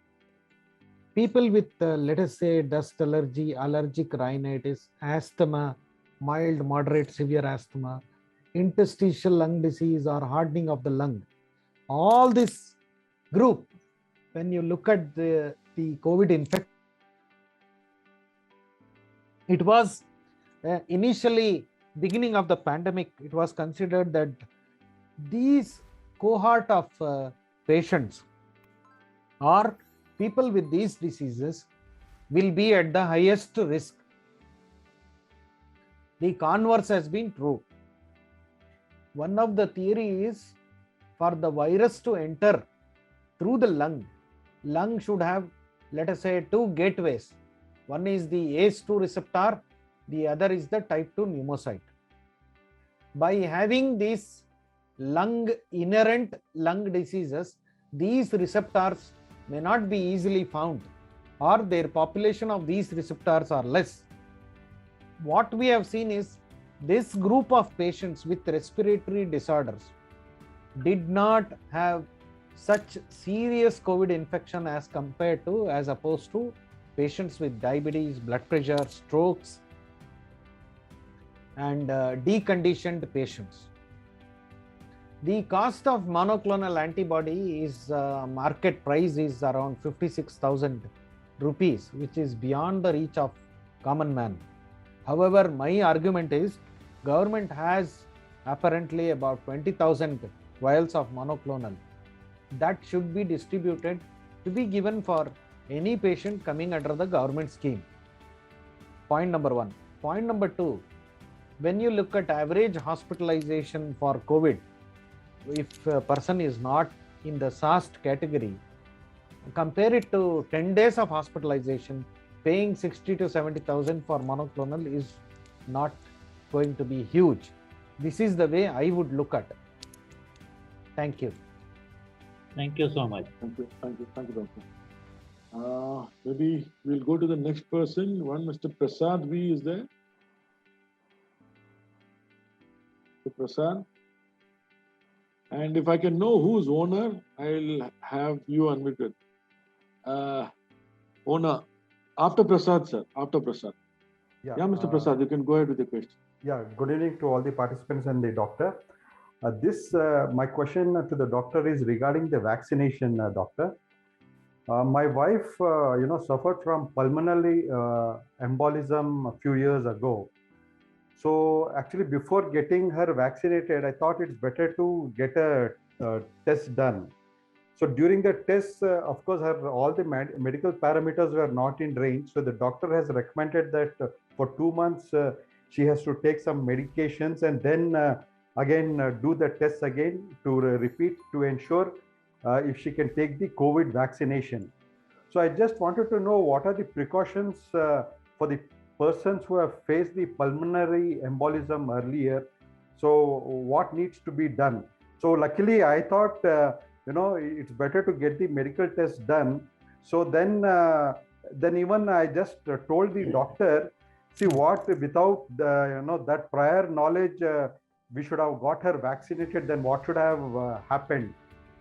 People with, let us say, dust allergy, allergic rhinitis, asthma, mild, moderate, severe asthma, interstitial lung disease or hardening of the lung, all this group, when you look at the COVID infection, it was initially beginning of the pandemic, it was considered that these cohort of patients or people with these diseases will be at the highest risk. The converse has been true. One of the theories for the virus to enter through the lung should have, let us say, two gateways. One is the ACE2 receptor, the other is the type 2 pneumocyte. By having these inherent lung diseases, these receptors may not be easily found, or their population of these receptors are less. What we have seen is this group of patients with respiratory disorders did not have such serious COVID infection as opposed to patients with diabetes, blood pressure, strokes, and deconditioned patients. The cost of monoclonal antibody is market price is around 56,000 rupees, which is beyond the reach of common man. However, my argument is government has apparently about 20,000 vials of monoclonal that should be distributed to be given for any patient coming under the government scheme. Point number one. Point number two, when you look at average hospitalization for COVID, if a person is not in the SAST category, compare it to 10 days of hospitalization, paying 60 to 70,000 for monoclonal is not going to be huge. This is the way I would look at it. Thank you. Thank you so much. Thank you, doctor. Maybe we'll go to the next person. One, Mr. Prasad V is there. Mr. Prasad. And if I can know who's owner, I'll have you unmuted. Owner, after Prasad, sir. After Prasad. Yeah, Mr. Prasad, you can go ahead with the question. Yeah, good evening to all the participants and the doctor. My question to the doctor is regarding the vaccination, doctor. My wife, suffered from pulmonary embolism a few years ago. So actually, before getting her vaccinated, I thought it's better to get a test done. So during the test, of course, all the medical parameters were not in range. So the doctor has recommended that for 2 months, she has to take some medications and then again do the tests again to repeat to ensure if she can take the COVID vaccination. So I just wanted to know what are the precautions for the persons who have faced the pulmonary embolism earlier. So what needs to be done? So luckily I thought, it's better to get the medical test done. So then even I just told the doctor, see what, without that prior knowledge, we should have got her vaccinated, then what should have happened?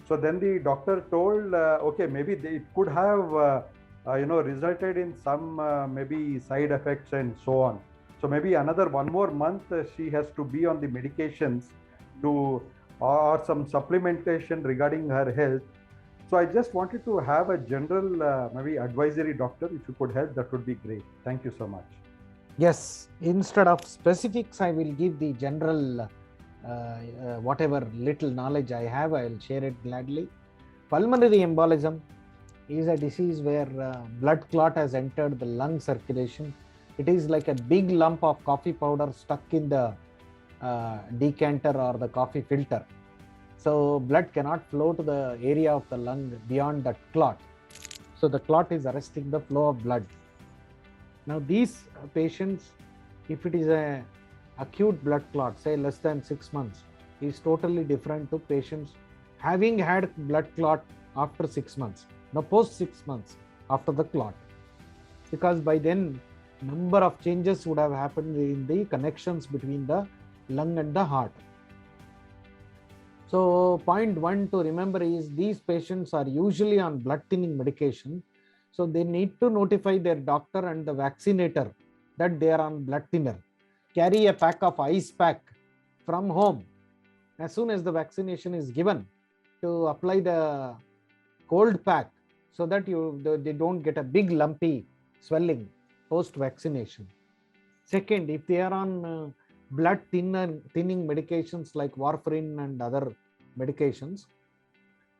So then the doctor told, okay, maybe it could have resulted in some maybe side effects and so on. So maybe another 1 more month she has to be on the medications or some supplementation regarding her health. So I just wanted to have a general maybe advisory, doctor. If you could help, that would be great. Thank you so much. Yes, instead of specifics, I will give the general whatever little knowledge I have, I will share it gladly. Pulmonary embolism is a disease where blood clot has entered the lung circulation It is like a big lump of coffee powder stuck in the decanter or the coffee filter. So blood cannot flow to the area of the lung beyond that clot. So the clot is arresting the flow of blood. Now these patients, if it is a acute blood clot, say less than 6 months, is totally different to patients having had blood clot after 6 months. Now post 6 months after the clot, because by then number of changes would have happened in the connections between the lung and the heart. So point one to remember is these patients are usually on blood thinning medication. So they need to notify their doctor and the vaccinator that they are on blood thinner. Carry a pack of ice pack from home as soon as the vaccination is given to apply the cold pack so that they don't get a big lumpy swelling post vaccination. Second, if they are on blood thinning medications like warfarin and other medications,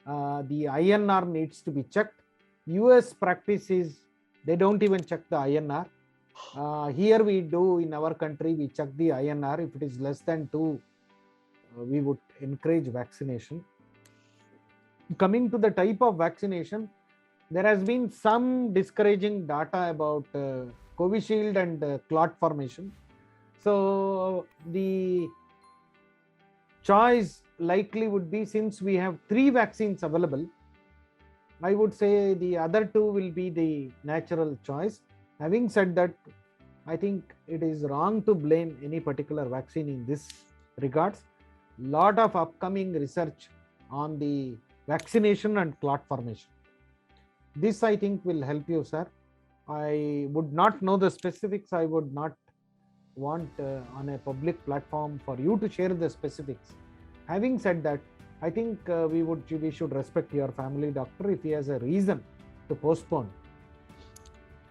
the INR needs to be checked. US practice is they don't even check the INR. Here we do in our country, we check the INR. If it is less than 2, we would encourage vaccination. Coming to the type of vaccination, there has been some discouraging data about Covishield and clot formation. So the choice likely would be, since we have 3 vaccines available, I would say the other 2 will be the natural choice. Having said that, I think it is wrong to blame any particular vaccine in this regards. Lot of upcoming research on the vaccination and clot formation. This I think will help you, sir. I would not know the specifics. I would not want on a public platform for you to share the specifics. Having said that, I think we should respect your family doctor. If he has a reason to postpone,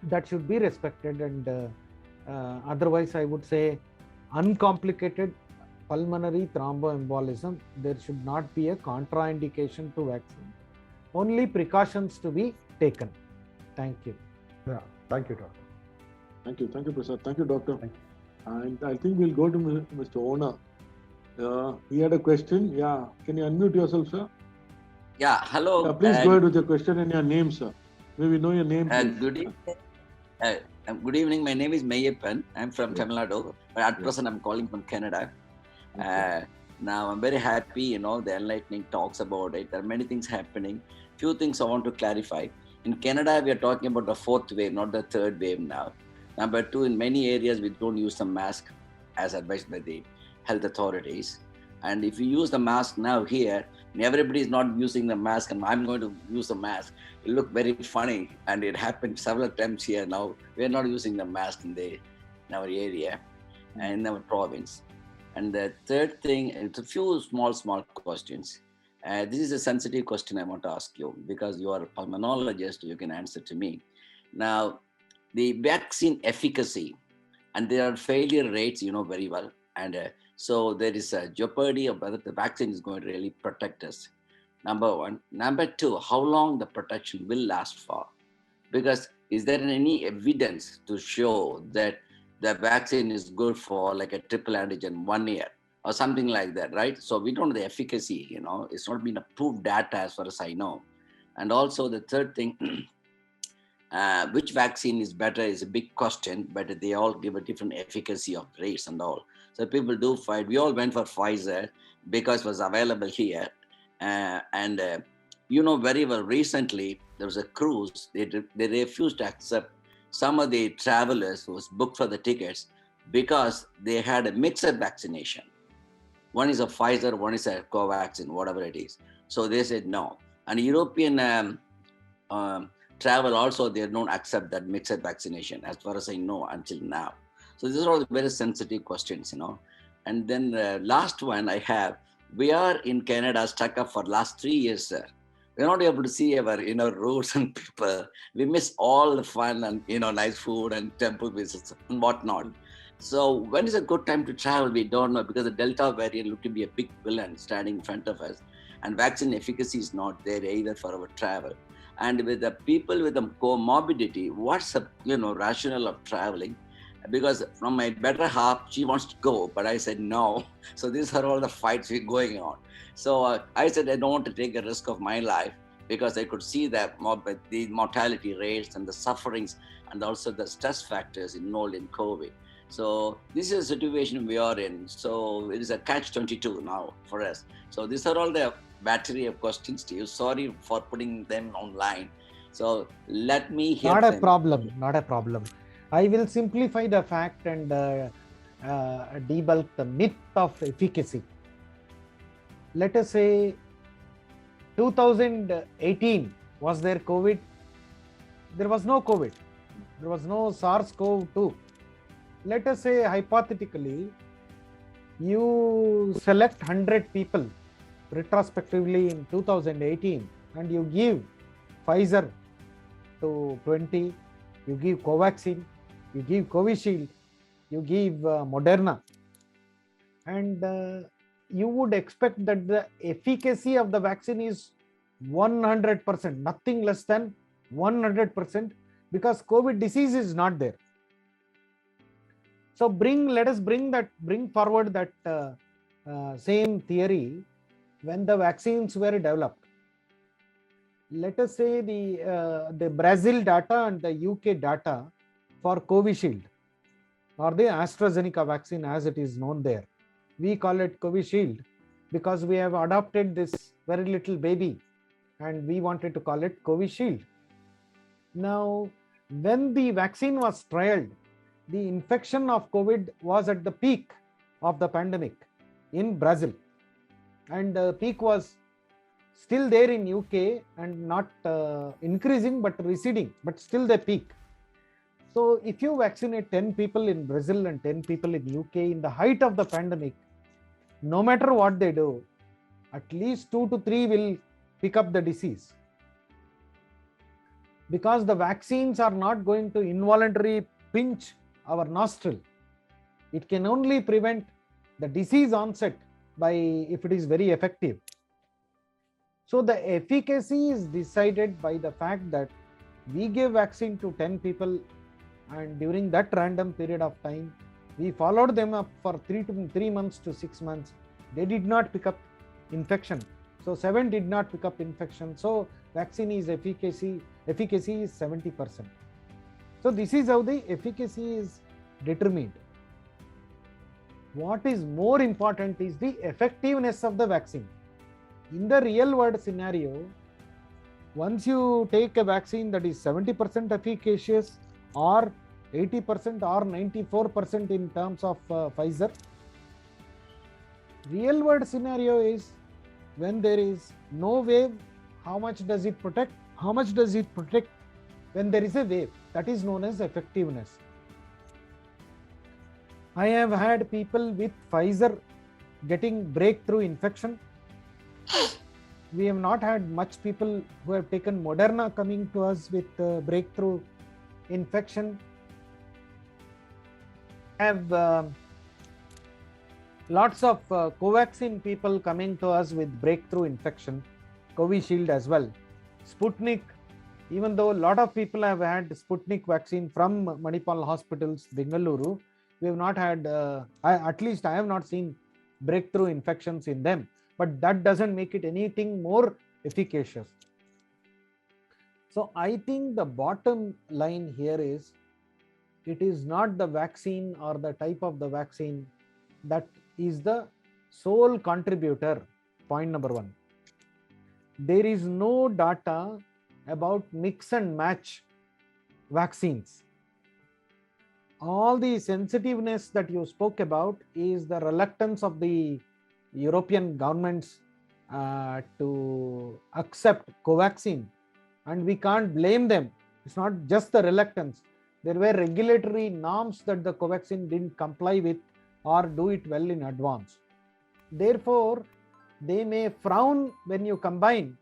that should be respected. And otherwise, I would say uncomplicated pulmonary thromboembolism, there should not be a contraindication to vaccine. Only precautions to be taken. Thank you. Yeah, thank you, doctor. Thank you, Prasad. Thank you, doctor. Thank And I think we'll go to Mr. Ona. He had a question. Yeah, can you unmute yourself, sir? Yeah, hello. Yeah, please go ahead with your question and your name, sir. May we know your name, please? Good evening. Good evening. My name is Mayappan. I'm from Tamil Nadu. But at present, I'm calling from Canada. Now, I'm very happy, the enlightening talks about it. There are many things happening. Few things I want to clarify. In Canada, we are talking about the 4th wave, not the 3rd wave now. Number 2, in many areas, we don't use the mask as advised by the health authorities. And if you use the mask now here, everybody is not using the mask and I'm going to use the mask, it look very funny. And it happened several times here now. We're not using the mask in our area and in our province. And the third thing, it's a few small questions. This is a sensitive question I want to ask you because you are a pulmonologist, you can answer to me. Now, the vaccine efficacy and there are failure rates, very well. And so there is a jeopardy of whether the vaccine is going to really protect us. Number 1. Number 2, how long the protection will last for? Because is there any evidence to show that the vaccine is good for like a triple antigen 1 year or something like that, right? So we don't know the efficacy, it's not been approved data as far as I know. And also the third thing, which vaccine is better is a big question, but they all give a different efficacy of rates and all. So people do fight. We all went for Pfizer because it was available here. Very well, recently there was a cruise. They refused to accept some of the travelers who was booked for the tickets because they had a mixed vaccination. One is a Pfizer, one is a Covaxin, whatever it is. So they said no. And European travel also, they don't accept that mixed vaccination as far as I know until now. So these are all very sensitive questions, And then the last one I have, we are in Canada stuck up for last 3 years, sir. We're not able to see our, roads and people. We miss all the fun and, nice food and temple visits and whatnot. So when is a good time to travel? We don't know because the Delta variant looked to be a big villain standing in front of us. And vaccine efficacy is not there either for our travel. And with the people with the comorbidity, what's the, rationale of traveling? because from my better half, she wants to go, but I said no. So these are all the fights we're going on. So I said I don't want to take a risk of my life because I could see that the mortality rates and the sufferings and also the stress factors involved in COVID. So this is a situation we are in. So it is a catch-22 now for us. So these are all the battery of questions to you. Sorry for putting them online. So let me hear Not a them. problem, not a problem. I will simplify the fact and debunk the myth of efficacy. Let us say 2018, was there COVID? There was no COVID. There was no SARS-CoV-2. Let us say hypothetically, you select 100 people retrospectively in 2018 and you give Pfizer to 20, you give Covaxin, you give Covishield, you give Moderna, and you would expect that the efficacy of the vaccine is 100%, nothing less than 100%, because COVID disease is not there. So let us bring forward that same theory when the vaccines were developed. Let us say the Brazil data and the UK data for Covishield, or the AstraZeneca vaccine as it is known there. We call it Covishield because we have adopted this very little baby and we wanted to call it Covishield. Now, when the vaccine was trialed, the infection of COVID was at the peak of the pandemic in Brazil, and the peak was still there in UK and not increasing but receding, but still the peak. So if you vaccinate 10 people in Brazil and 10 people in UK in the height of the pandemic, no matter what they do, at least 2 to 3 will pick up the disease, because the vaccines are not going to involuntarily pinch our nostril. It can only prevent the disease onset by if it is very effective. So the efficacy is decided by the fact that we gave vaccine to 10 people, and during that random period of time, we followed them up for 3 months to 6 months. They did not pick up infection. So 7 did not pick up infection. So vaccine is efficacy is 70%. So this is how the efficacy is determined. What is more important is the effectiveness of the vaccine. In the real world scenario, once you take a vaccine that is 70% efficacious or 80% or 94% in terms of Pfizer, real world scenario is when there is no wave, how much does it protect? How much does it protect when there is a wave? That is known as effectiveness. I have had people with Pfizer getting breakthrough infection. We have not had much people who have taken Moderna coming to us with breakthrough infection. I have lots of Covaxin people coming to us with breakthrough infection, Covishield as well. Sputnik, even though a lot of people have had Sputnik vaccine from Manipal hospitals, Bengaluru, we have not had, at least I have not seen breakthrough infections in them, but that doesn't make it anything more efficacious. So I think the bottom line here is, it is not the vaccine or the type of the vaccine that is the sole contributor. Point number one. There is no data about mix and match vaccines. All the sensitiveness that you spoke about is the reluctance of the European governments to accept Covaxin, and we can't blame them. It's not just the reluctance. There were regulatory norms that the Covaxin didn't comply with or do it well in advance. Therefore, they may frown when you combine,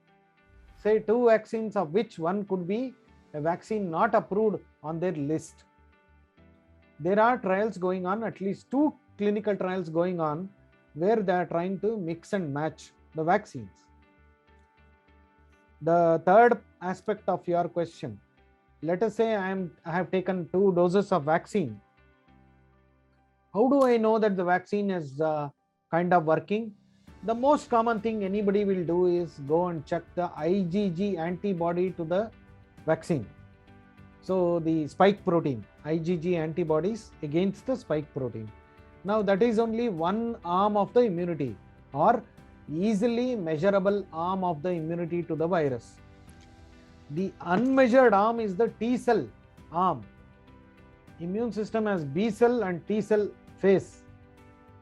say, 2 vaccines, of which one could be a vaccine not approved on their list. There are trials going on, at least 2 clinical trials going on, where they are trying to mix and match the vaccines. The third aspect of your question, let us say I have taken 2 doses of vaccine How do I know that the vaccine is kind of working? The most common thing anybody will do is go and check the IgG antibody to the vaccine. So the spike protein, IgG antibodies against the spike protein. Now that is only one arm of the immunity, or easily measurable arm of the immunity to the virus. The unmeasured arm is the T cell arm. Immune system has B cell and T cell phase.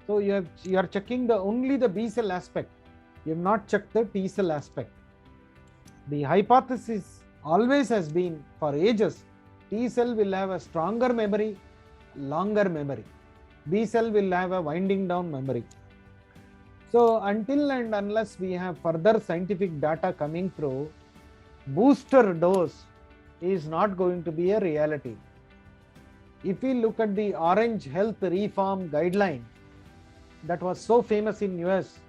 So you are checking only the B cell aspect. You have not checked the T cell aspect. The hypothesis always has been for ages, T cell will have a stronger memory, longer memory. B cell will have a winding down memory. So until and unless we have further scientific data coming through, booster dose is not going to be a reality. If we look at the Orange Health Reform Guideline that was so famous in US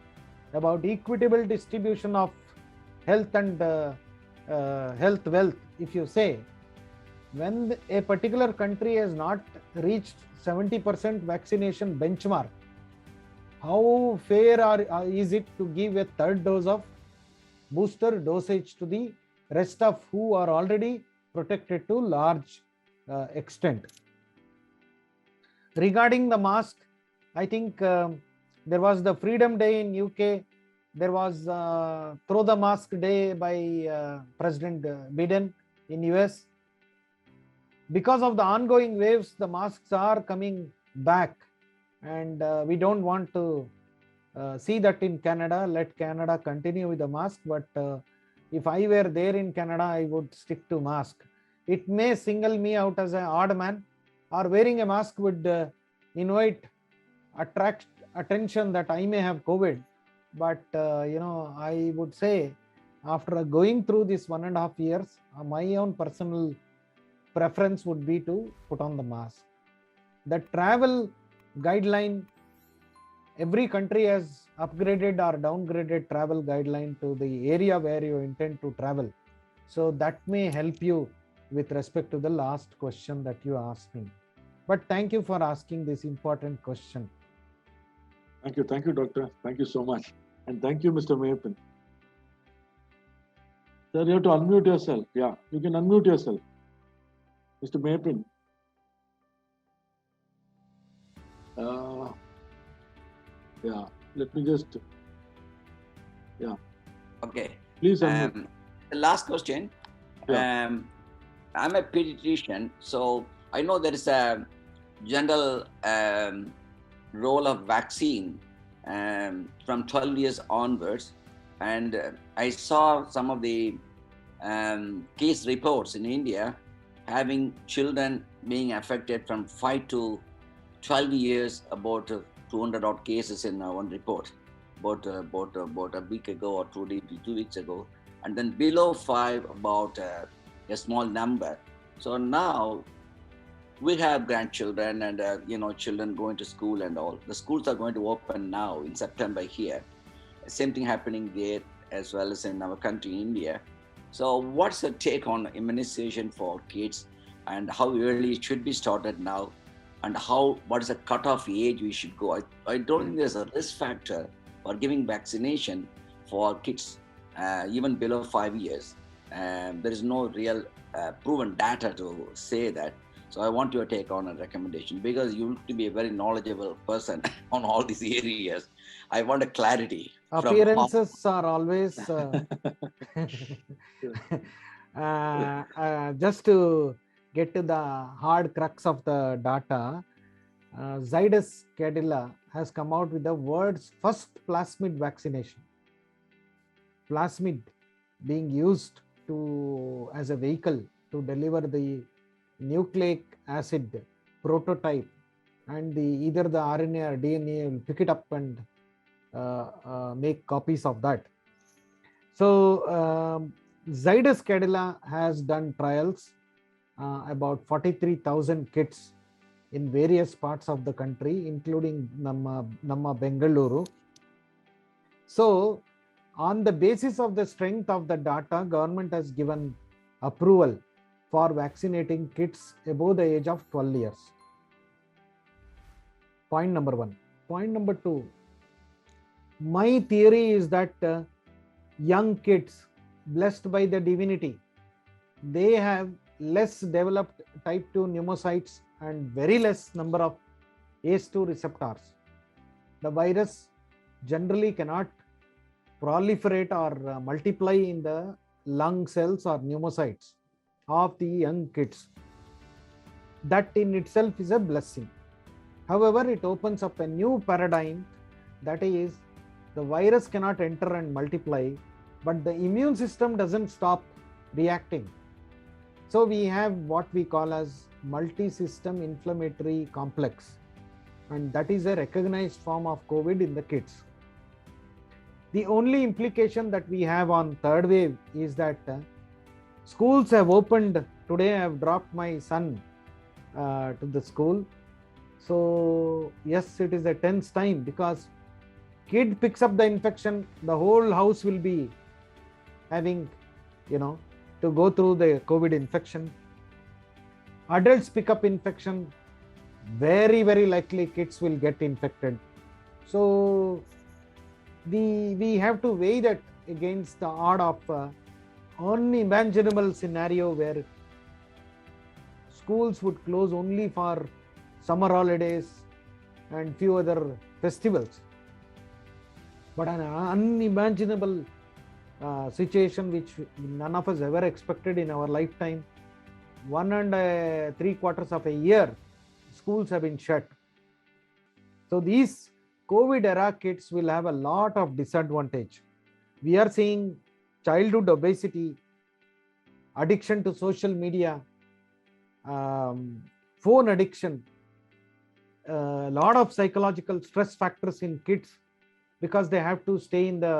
about equitable distribution of health and health wealth, if you say, when a particular country has not reached 70% vaccination benchmark, how fair is it to give a third dose of booster dosage to the rest of who are already protected to large extent? Regarding the mask, I think there was the Freedom Day in UK. There was Throw the Mask Day by President Biden in US. Because of the ongoing waves, the masks are coming back, and we don't want to see that in Canada. Let Canada continue with the mask, but if I were there in Canada, I would stick to mask. It may single me out as an odd man, or wearing a mask would attract attention that I may have COVID. But I would say after going through this 1.5 years, my own personal preference would be to put on the mask. The travel guideline, every country has upgraded or downgraded travel guideline to the area where you intend to travel. So that may help you with respect to the last question that you asked me. But thank you for asking this important question. Thank you, doctor. Thank you so much. And thank you, Mr. Mayappan. Sir, you have to unmute yourself. Yeah, you can unmute yourself. Mr. Mayappan. Yeah, let me just, yeah. Okay. Please unmute. The last question. Yeah. I'm a pediatrician, so I know there is a general role of vaccine from 12 years onwards, and I saw some of the case reports in India having children being affected from 5 to 12 years, about 200 odd cases in one report, about a week ago or 2 weeks ago, and then below 5 about a small number. So now we have grandchildren and children going to school and all. The schools are going to open now in September here. Same thing happening there as well as in our country, India. So what's the take on immunization for kids, and how early it should be started now, and what is the cutoff age we should go? I don't think there's a risk factor for giving vaccination for kids even below 5 years. There is no real proven data to say that. So I want your take on a recommendation, because you look to be a very knowledgeable person on all these areas. I want a clarity. Appearances are always just to get to the hard crux of the data. Zydus Cadila has come out with the world's first plasmid vaccination. Plasmid being used as a vehicle to deliver the nucleic acid prototype, and either the RNA or DNA will pick it up and make copies of that. So Zydus Cadila has done trials, about 43,000 kids in various parts of the country, including Namma Bengaluru. So on the basis of the strength of the data, government has given approval for vaccinating kids above the age of 12 years. Point number one. Point number two. My theory is that young kids, blessed by the divinity, they have less developed type 2 pneumocytes and very less number of ACE2 receptors. The virus generally cannot proliferate or multiply in the lung cells or pneumocytes of the young kids. That in itself is a blessing. However, it opens up a new paradigm, that is, the virus cannot enter and multiply, but the immune system doesn't stop reacting. So we have what we call as multi-system inflammatory complex, and that is a recognized form of COVID in the kids. The only implication that we have on third wave is that schools have opened. Today I have dropped my son to the school. So yes, it is a tense time, because kid picks up the infection, the whole house will be having, to go through the COVID infection. Adults pick up infection, very, very likely kids will get infected. So we have to weigh that against the odd of unimaginable scenario where schools would close only for summer holidays and few other festivals. But an unimaginable situation which none of us ever expected in our lifetime. 1 3/4 of a year, schools have been shut. So these COVID era kids will have a lot of disadvantage. We are seeing childhood obesity, addiction to social media, phone addiction, a lot of psychological stress factors in kids because they have to stay in the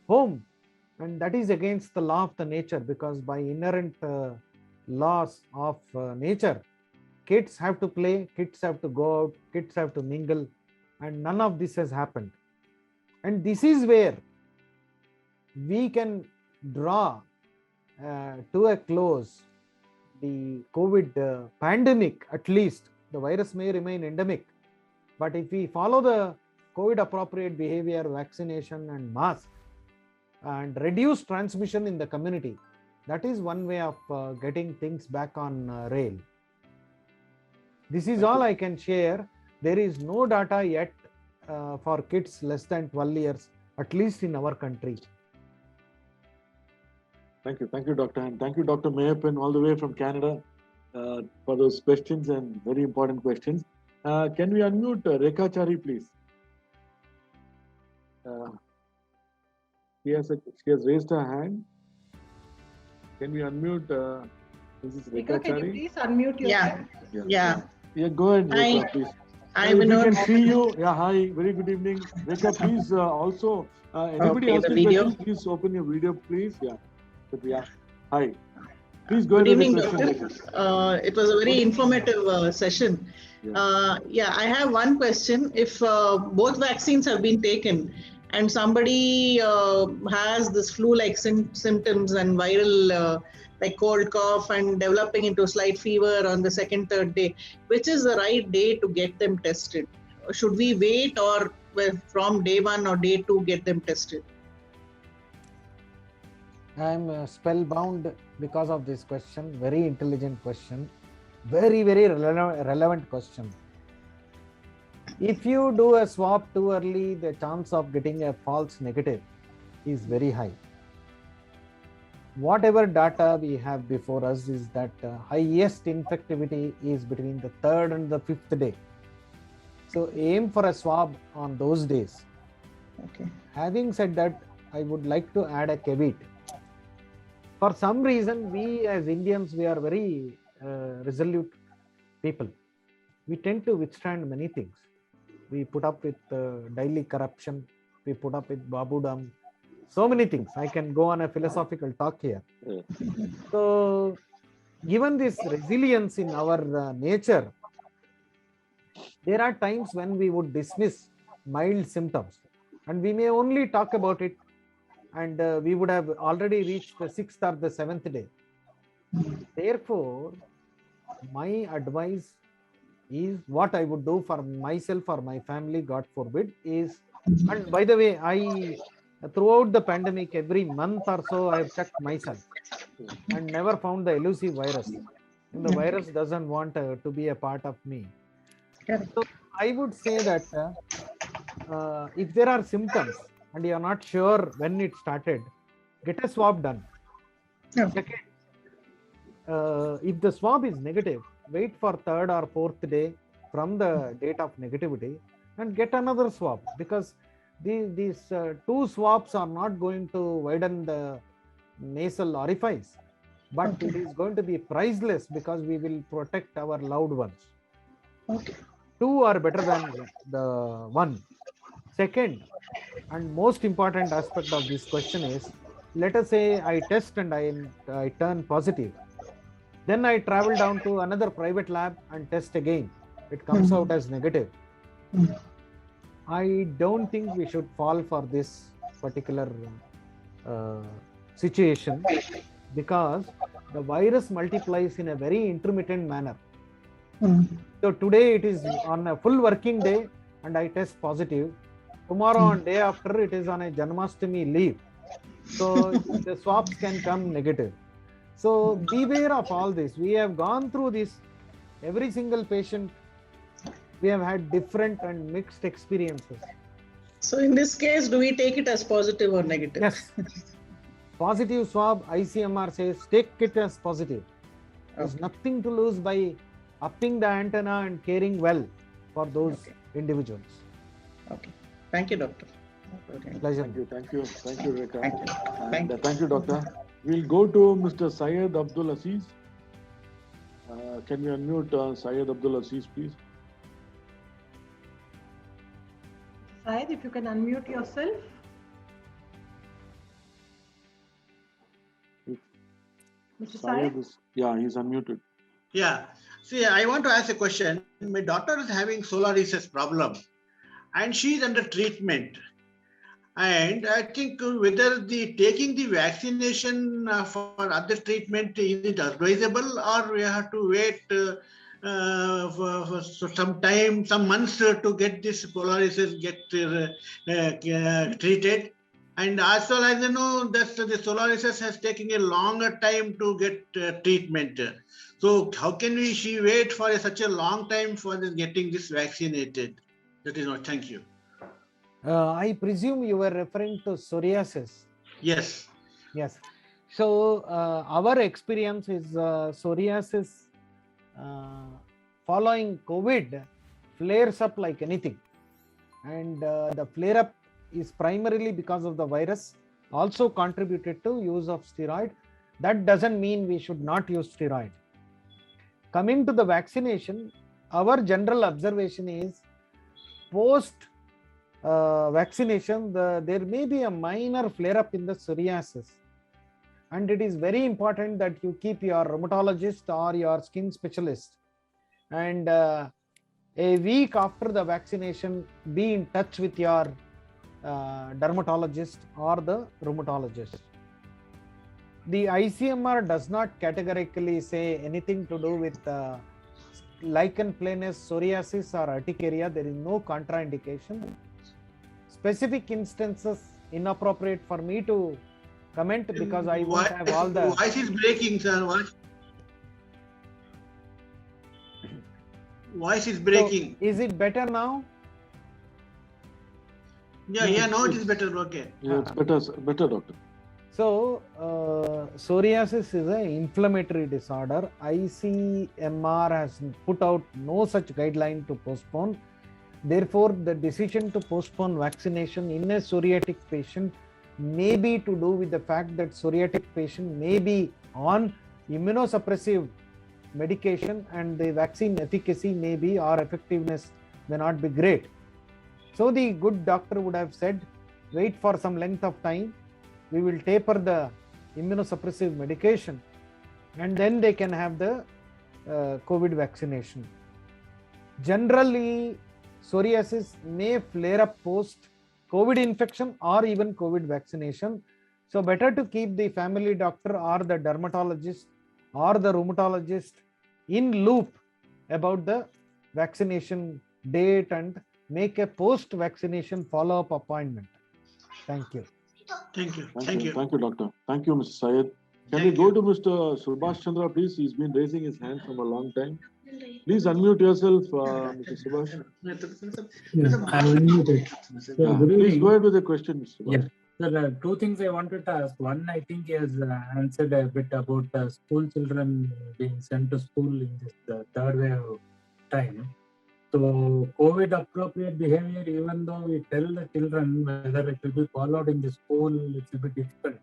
home, and that is against the law of the nature, because by inherent laws of nature, kids have to play, kids have to go out, kids have to mingle, and none of this has happened. And this is where we can draw to a close the COVID pandemic. At least the virus may remain endemic, but if we follow the COVID appropriate behavior, vaccination and mask, and reduce transmission in the community, that is one way of getting things back on rail. This is all I can share. There is no data yet for kids less than 12 years, at least in our country. Thank you, Doctor. And thank you, Dr. Mayappan, all the way from Canada, for those questions and very important questions. Can we unmute Rekha Chari, please? She has raised her hand. Can we unmute Mrs. Rekha Can you Chari? please unmute yourself? Yeah, go ahead, Rekha, please. Hi, If we Vinod. can see you. Yeah, hi. Very good evening. Rekha, please also, anybody Okay, asking the video. questions, please open your video, please. Yeah. Hi. Please go Good ahead with evening, the question, Doctor. Rekha. It was a very informative session. I have one question. If both vaccines have been taken and somebody has this flu-like symptoms and viral like cold, cough, and developing into slight fever on the second, third day, which is the right day to get them tested? Should we wait, or from day 1 or day 2 get them tested? I am spellbound because of this question. Very intelligent question. Very, very relevant question. If you do a swab too early, the chance of getting a false negative is very high. Whatever data we have before us is that highest infectivity is between the 3rd and the 5th day. So aim for a swab on those days. Okay. Having said that, I would like to add a caveat. For some reason, we as Indians, we are very resolute people. We tend to withstand many things. We put up with daily corruption. We put up with babudam. So many things. I can go on a philosophical talk here. So, given this resilience in our nature, there are times when we would dismiss mild symptoms, and we may only talk about it, and we would have already reached the 6th or the 7th day. Therefore, my advice is what I would do for myself or my family, God forbid, is, and by the way, I throughout the pandemic, every month or so, I have checked myself and never found the elusive virus. And the virus doesn't want to be a part of me. So I would say that if there are symptoms and you are not sure when it started, get a swab done. Second, if the swab is negative, wait for third or fourth day from the date of negativity and get another swab, because these two swabs are not going to widen the nasal orifice, but it is going to be priceless because we will protect our loved ones. Two are better than the one. Second, and most important aspect of this question is, let us say I test and I turn positive. Then I travel down to another private lab and test again. It comes out as negative. I don't think we should fall for this particular situation, because the virus multiplies in a very intermittent manner. So today it is on a full working day and I test positive. Tomorrow on day after it is on a Janmashtami leave. So the swabs can come negative. So beware of all this. We have gone through this. Every single patient, we have had different and mixed experiences. So in this case, do we take it as positive or negative? Yes. Positive swab, ICMR says take it as positive. There's nothing to lose by upping the antenna and caring well for those individuals. Okay. Thank you, doctor. Pleasure. Thank you, Rekha. Thank you. Thank you, doctor. We'll go to Mr. Syed Abdul Aziz. Can you unmute Syed Abdul Aziz, please? Syed, if you can unmute yourself. Mr. Syed? Yeah, he's unmuted. Yeah. See, I want to ask a question. My daughter is having psoriasis problem and she is under treatment. And I think whether taking the vaccination for other treatment, is it advisable, or we have to wait for some time, some months to get this psoriasis treated? And as well as you know, that the psoriasis has taken a longer time to get treatment. So how can she wait for such a long time for getting this vaccinated? That is not. Thank you. I presume you were referring to psoriasis. Yes. Yes. So our experience is psoriasis following COVID flares up like anything. And the flare up is primarily because of the virus, also contributed to use of steroid. That doesn't mean we should not use steroid. Coming to the vaccination, our general observation is post vaccination, there may be a minor flare up in the psoriasis, and it is very important that you keep your rheumatologist or your skin specialist, and a week after the vaccination be in touch with your dermatologist or the rheumatologist. The ICMR does not categorically say anything to do with lichen planus, psoriasis or urticaria. There is no contraindication. Specific instances inappropriate for me to comment, because I won't have all the... Voice is breaking, sir. Voice is breaking. So, is it better now? Yeah, now it is better. Okay. Yeah, it's better, doctor. So, psoriasis is an inflammatory disorder. ICMR has put out no such guideline to postpone. Therefore, the decision to postpone vaccination in a psoriatic patient may be to do with the fact that psoriatic patient may be on immunosuppressive medication and the vaccine efficacy may be, or effectiveness may not be great. So the good doctor would have said, wait for some length of time, we will taper the immunosuppressive medication, and then they can have the COVID vaccination. Generally, psoriasis may flare up post COVID infection or even COVID vaccination. So better to keep the family doctor or the dermatologist or the rheumatologist in loop about the vaccination date and make a post-vaccination follow-up appointment. Thank you. Thank you. Thank you, Doctor. Thank you, Mr. Syed. Can we go to Mr. Subhash Chandra, please? He's been raising his hand from a long time. Please unmute yourself, Mr. Subhash. Yes, I will unmute it. So, good Please evening. go ahead with the question, Mr. Subhash. Yes. Sir, two things I wanted to ask. One, I think he has answered a bit about school children being sent to school in this third wave time. So, COVID appropriate behavior, even though we tell the children whether it will be followed in the school, it will be difficult.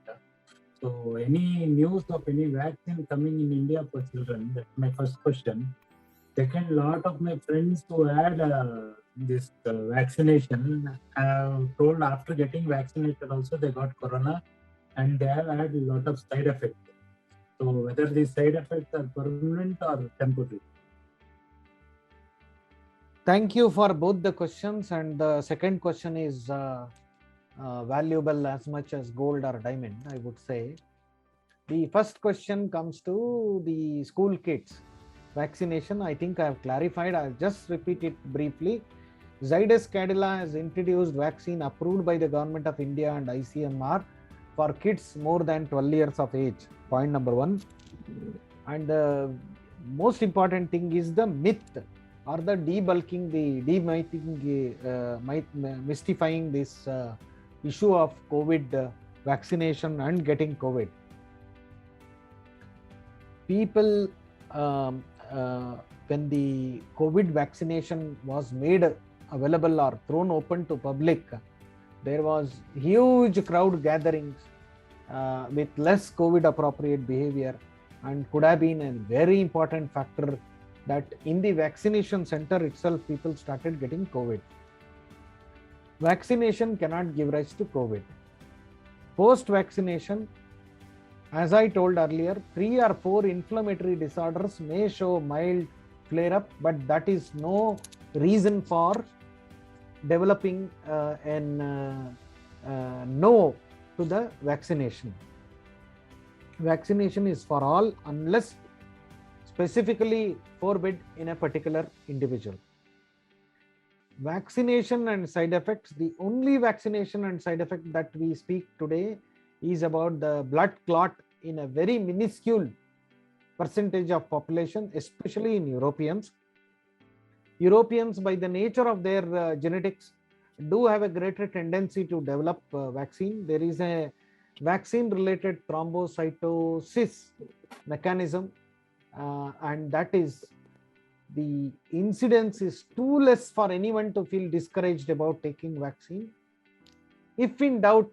So, any news of any vaccine coming in India for children? That's my first question. Second, lot of my friends who had this vaccination have told after getting vaccinated also they got corona and they have had a lot of side effects. So whether these side effects are permanent or temporary? Thank you for both the questions, and the second question is valuable as much as gold or diamond, I would say. The first question comes to the school kids. Vaccination, I think I have clarified. I'll just repeat it briefly. Zydus Cadila has introduced vaccine approved by the Government of India and ICMR for kids more than 12 years of age. Point number one. And the most important thing is the myth or the debulking, mystifying this issue of COVID vaccination and getting COVID. People, when the COVID vaccination was made available or thrown open to public, there was huge crowd gatherings with less COVID appropriate behavior, and could have been a very important factor that in the vaccination center itself people started getting COVID. Vaccination cannot give rise to COVID. Post-vaccination, as I told earlier, 3 or 4 inflammatory disorders may show mild flare-up, but that is no reason for developing no to the vaccination. Vaccination is for all unless specifically forbid in a particular individual. Vaccination and side effects, the only vaccination and side effect that we speak today is about the blood clot in a very minuscule percentage of population, especially in Europeans. Europeans, by the nature of their genetics, do have a greater tendency to develop vaccine. There is a vaccine-related thrombocytosis mechanism, and that is, the incidence is too less for anyone to feel discouraged about taking vaccine. If in doubt,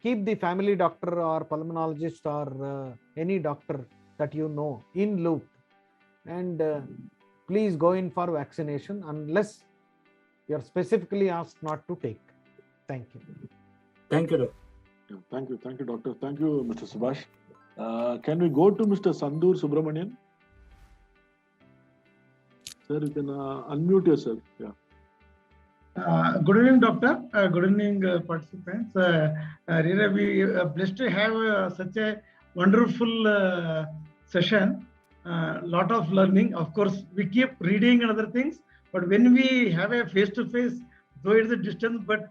keep the family doctor or pulmonologist or any doctor that you know in loop, and please go in for vaccination unless you are specifically asked not to take. Thank you. Thank you, Doctor. Thank you, Doctor. Thank you, Mr. Subhash. Can we go to Mr. Sandhu Subramanian? Sir, you can unmute yourself. Yeah. Good evening, Doctor. Good evening, participants. Really, we are blessed to have such a wonderful session. Lot of learning. Of course, we keep reading and other things, but when we have a face-to-face, though it's a distance, but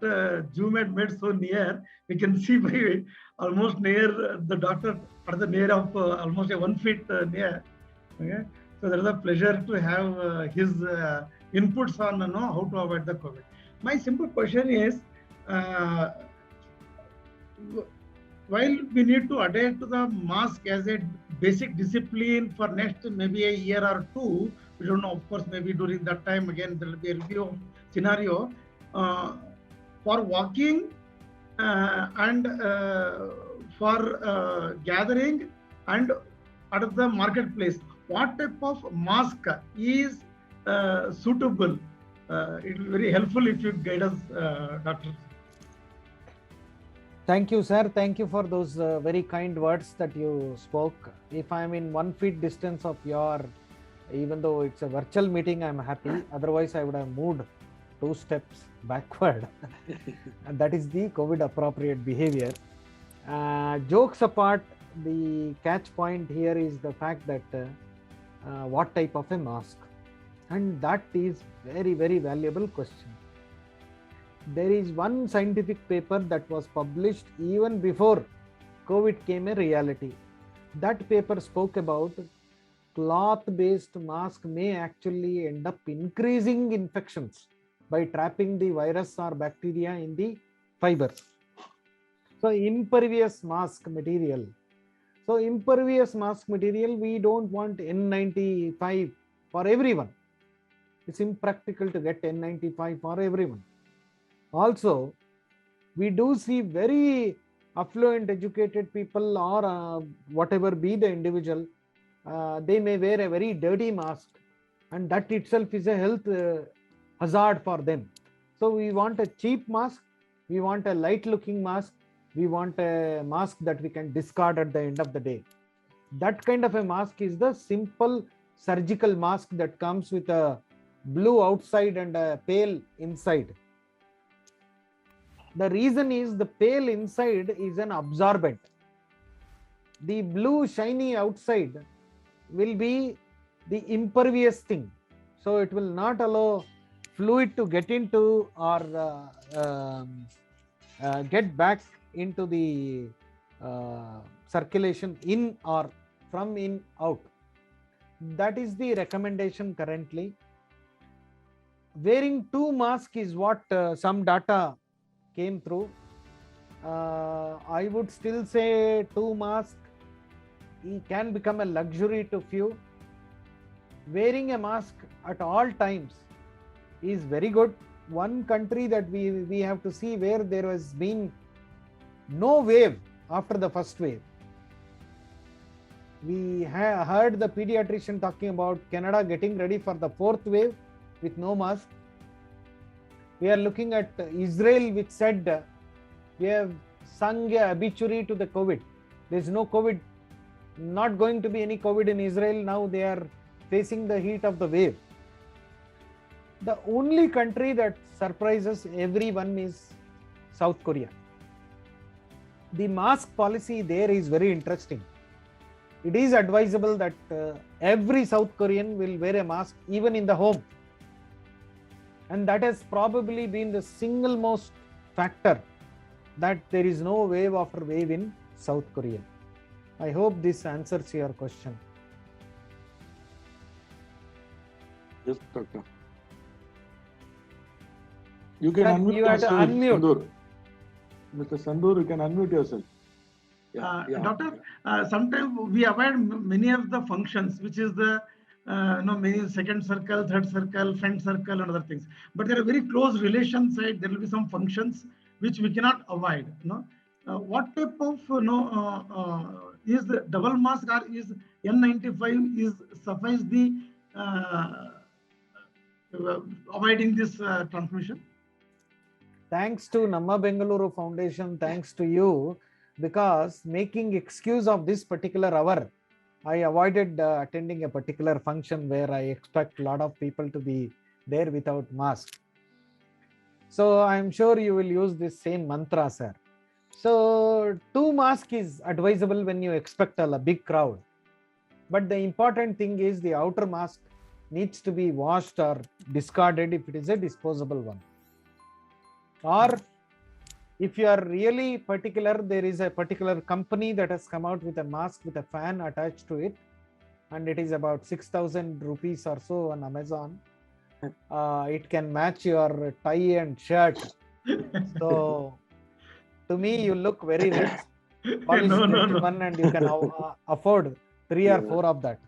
Zoom had made so near, we can see by almost near the doctor at the near of almost 1 feet near. Okay, so there is a pleasure to have his inputs on how to avoid the COVID. My simple question is, while we need to adhere to the mask as a basic discipline for next maybe a year or two, we don't know, of course, maybe during that time again there will be a review scenario for walking and for gathering and at the marketplace. What type of mask is suitable? It will be very helpful if you guide us, Doctor. Thank you, sir. Thank you for those very kind words that you spoke. If I'm in 1 feet distance of your, even though it's a virtual meeting, I'm happy. Otherwise, I would have moved 2 steps backward. And that is the COVID appropriate behavior. Jokes apart, the catch point here is the fact that what type of a mask. And that is very, very valuable question. There is one scientific paper that was published even before COVID came a reality. That paper spoke about cloth-based mask may actually end up increasing infections by trapping the virus or bacteria in the fiber. So impervious mask material. So impervious mask material, we don't want N95 for everyone. It's impractical to get N95 for everyone. Also, we do see very affluent, educated people or whatever be the individual, they may wear a very dirty mask, and that itself is a health hazard for them. So we want a cheap mask, we want a light looking mask, we want a mask that we can discard at the end of the day. That kind of a mask is the simple surgical mask that comes with a blue outside and a pale inside. The reason is the pale inside is an absorbent. The blue shiny outside will be the impervious thing. So it will not allow fluid to get into or get back into the circulation in or from in out. That is the recommendation currently. Wearing two masks is what some data came through. I would still say two masks can become a luxury to few. Wearing a mask at all times is very good. One country that we have to see where there has been no wave after the first wave. We heard the pediatrician talking about Canada getting ready for the fourth wave with no mask. We are looking at Israel, which said we have sung a obituary to the COVID. There is no COVID, not going to be any COVID in Israel. Now they are facing the heat of the wave. The only country that surprises everyone is South Korea. The mask policy there is very interesting. It is advisable that every South Korean will wear a mask even in the home. And that has probably been the single most factor that there is no wave after wave in South Korea. I hope this answers your question. Yes, doctor. You can Sir, unmute you have to yourself, unmute. Sandur. Mr. Sandur, you can unmute yourself. Doctor, sometimes we avoid many of the functions, which is the many second circle, third circle, friend circle, and other things. But there are very close relation side. There will be some functions which we cannot avoid. What type of is the double mask or is N95 is suffice the avoiding this transmission? Thanks to Namma Bengaluru Foundation, thanks to you, because making excuse of this particular hour, I avoided attending a particular function where I expect a lot of people to be there without mask. So I'm sure you will use this same mantra, sir. So two masks is advisable when you expect a big crowd. But the important thing is the outer mask needs to be washed or discarded if it is a disposable one. Or if you are really particular, there is a particular company that has come out with a mask with a fan attached to it, and it is about 6,000 rupees or so on Amazon. It can match your tie and shirt. So to me, you look very rich, polished gentleman, and you can afford 3 or 4 of that.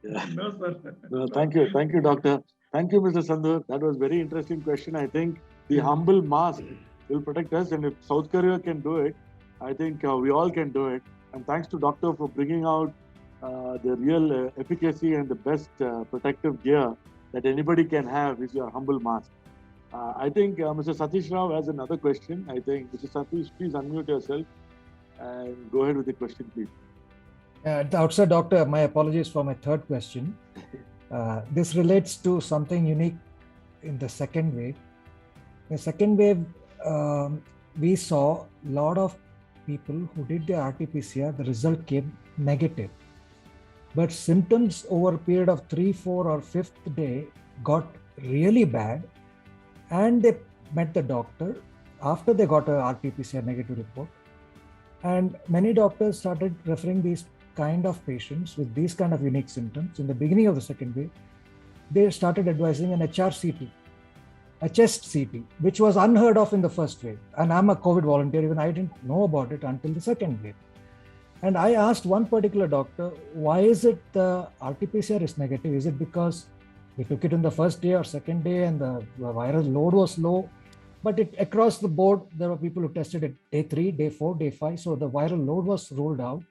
No, sir. No, thank you, doctor. Thank you, Mr. Sandur. That was very interesting question. I think the humble mask will protect us, and if South Korea can do it, I think we all can do it. And thanks to doctor for bringing out the real efficacy and the best protective gear that anybody can have is your humble mask. I think Mr. Satish Rao has another question. I think Mr. Satish, please unmute yourself and go ahead with the question, please. At the outset, doctor, my apologies for my third question. This relates to something unique in the second wave. The second wave, we saw a lot of people who did the RT-PCR, the result came negative. But symptoms over a period of 3, 4, or 5th day got really bad, and they met the doctor after they got a RT-PCR negative report. And many doctors started referring these kind of patients with these kind of unique symptoms. In the beginning of the second wave, they started advising an HRCT, a chest CT, which was unheard of in the first wave. And I'm a COVID volunteer, even I didn't know about it until the second wave. And I asked one particular doctor, why is it the RT-PCR is negative? Is it because we took it in the first day or second day and the viral load was low? But across the board, there were people who tested it day 3, day 4, day 5. So the viral load was ruled out.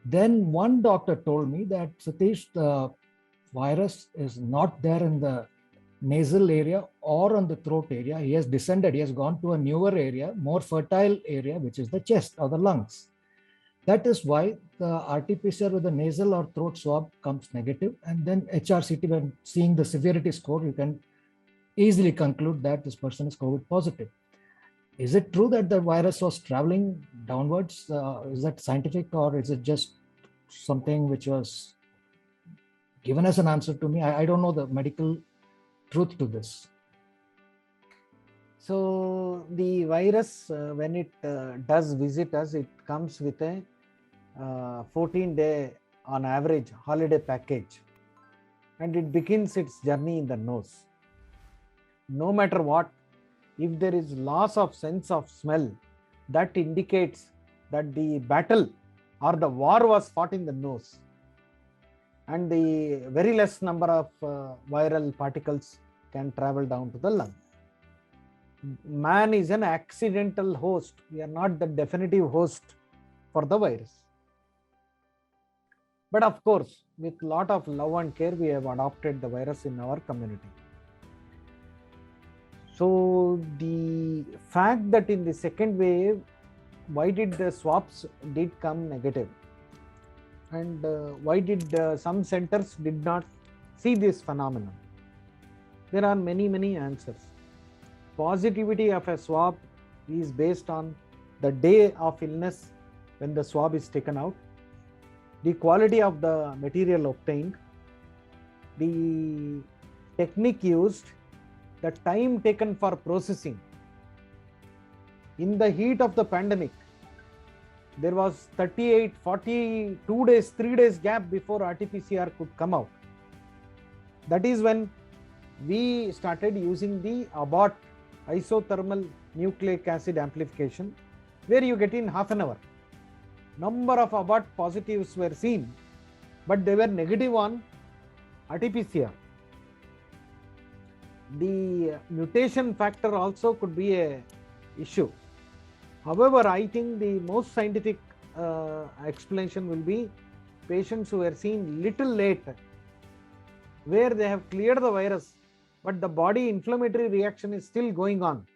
Then one doctor told me that, Satish, the virus is not there in the nasal area or on the throat area. He has descended. He has gone to a newer area, more fertile area, which is the chest or the lungs. That is why the RT-PCR with the nasal or throat swab comes negative. And then HRCT, when seeing the severity score, you can easily conclude that this person is COVID positive. Is it true that the virus was traveling downwards? Is that scientific, or is it just something which was given as an answer to me? I don't know the medical truth to this. So the virus, when it does visit us, it comes with a 14-day on average holiday package, and it begins its journey in the nose. No matter what, if there is loss of sense of smell, that indicates that the battle or the war was fought in the nose, and the very less number of viral particles can travel down to the lung. Man is an accidental host. We are not the definitive host for the virus. But of course, with a lot of love and care, we have adopted the virus in our community. So the fact that in the second wave, why did the swabs did come negative? And why did some centers did not see this phenomenon? There are many answers. Positivity of a swab is based on the day of illness when the swab is taken out, the quality of the material obtained, the technique used, the time taken for processing. In the heat of the pandemic, there was 38, 42 days, 3 days gap before RT-PCR could come out. That is when we started using the Abbott isothermal nucleic acid amplification, where you get in half an hour. Number of Abbott positives were seen, but they were negative on RT-PCR. The mutation factor also could be a issue. However, I think the most scientific explanation will be patients who were seen little late, where they have cleared the virus, but the body inflammatory reaction is still going on.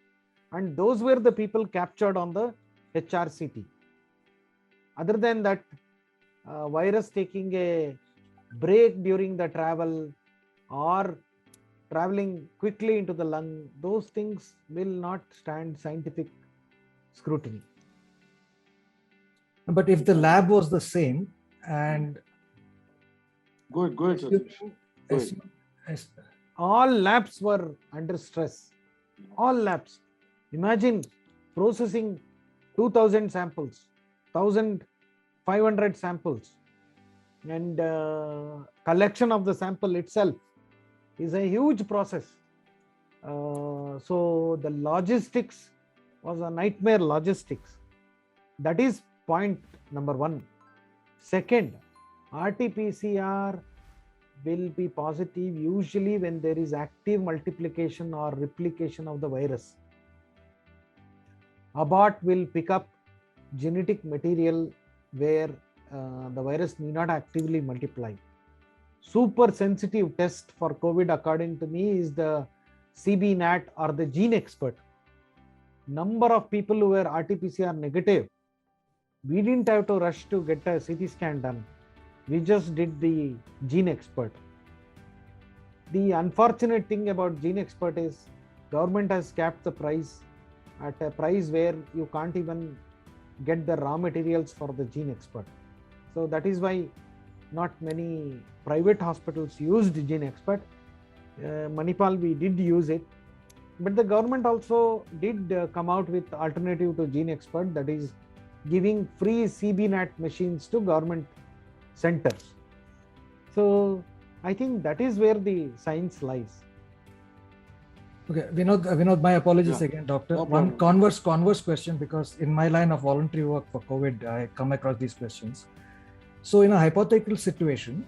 And those were the people captured on the HRCT. Other than that, virus taking a break during the travel or traveling quickly into the lung, those things will not stand scientific scrutiny. But if the lab was the same and go ahead. All labs were under stress. All labs. Imagine processing 2000 samples, 1500 samples, and collection of the sample itself is a huge process. So the logistics was a nightmare logistics. That is point number one. Second, RT-PCR will be positive usually when there is active multiplication or replication of the virus. Abbott will pick up genetic material where the virus need not actively multiply. Super sensitive test for COVID, according to me, is the CBNAT or the Gene Expert. Number of people who were RT-PCR negative, we didn't have to rush to get a CT scan done. We just did the Gene Expert. The unfortunate thing about Gene Expert is government has capped the price at a price where you can't even get the raw materials for the Gene Expert. So that is why not many private hospitals used Gene Expert. Manipal, we did use it. But the government also did come out with alternative to Gene Expert, that is giving free CBNAT machines to government centers. So I think that is where the science lies. Okay, Vinod, my apologies again, doctor. No One problem. converse question, because in my line of voluntary work for COVID, I come across these questions. So in a hypothetical situation,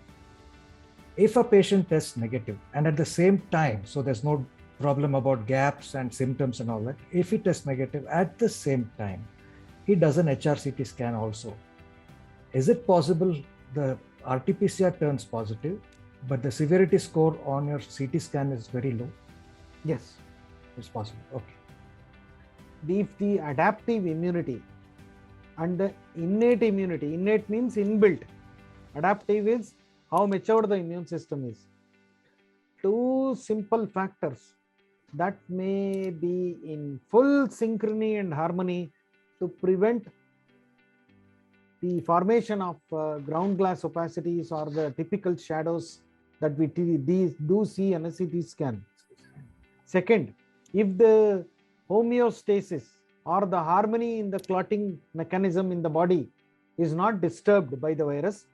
if a patient tests negative and at the same time, so there's no problem about gaps and symptoms and all that, if he tests negative at the same time, he does an HRCT scan also. Is it possible the RT-PCR turns positive, but the severity score on your CT scan is very low? Yes. It's possible. Okay. If the adaptive immunity and the innate immunity, innate means inbuilt, adaptive is how matured the immune system is. Two simple factors that may be in full synchrony and harmony to prevent the formation of ground glass opacities or the typical shadows that we do see in a CT scan. Second, if the homeostasis or the harmony in the clotting mechanism in the body is not disturbed by the virus,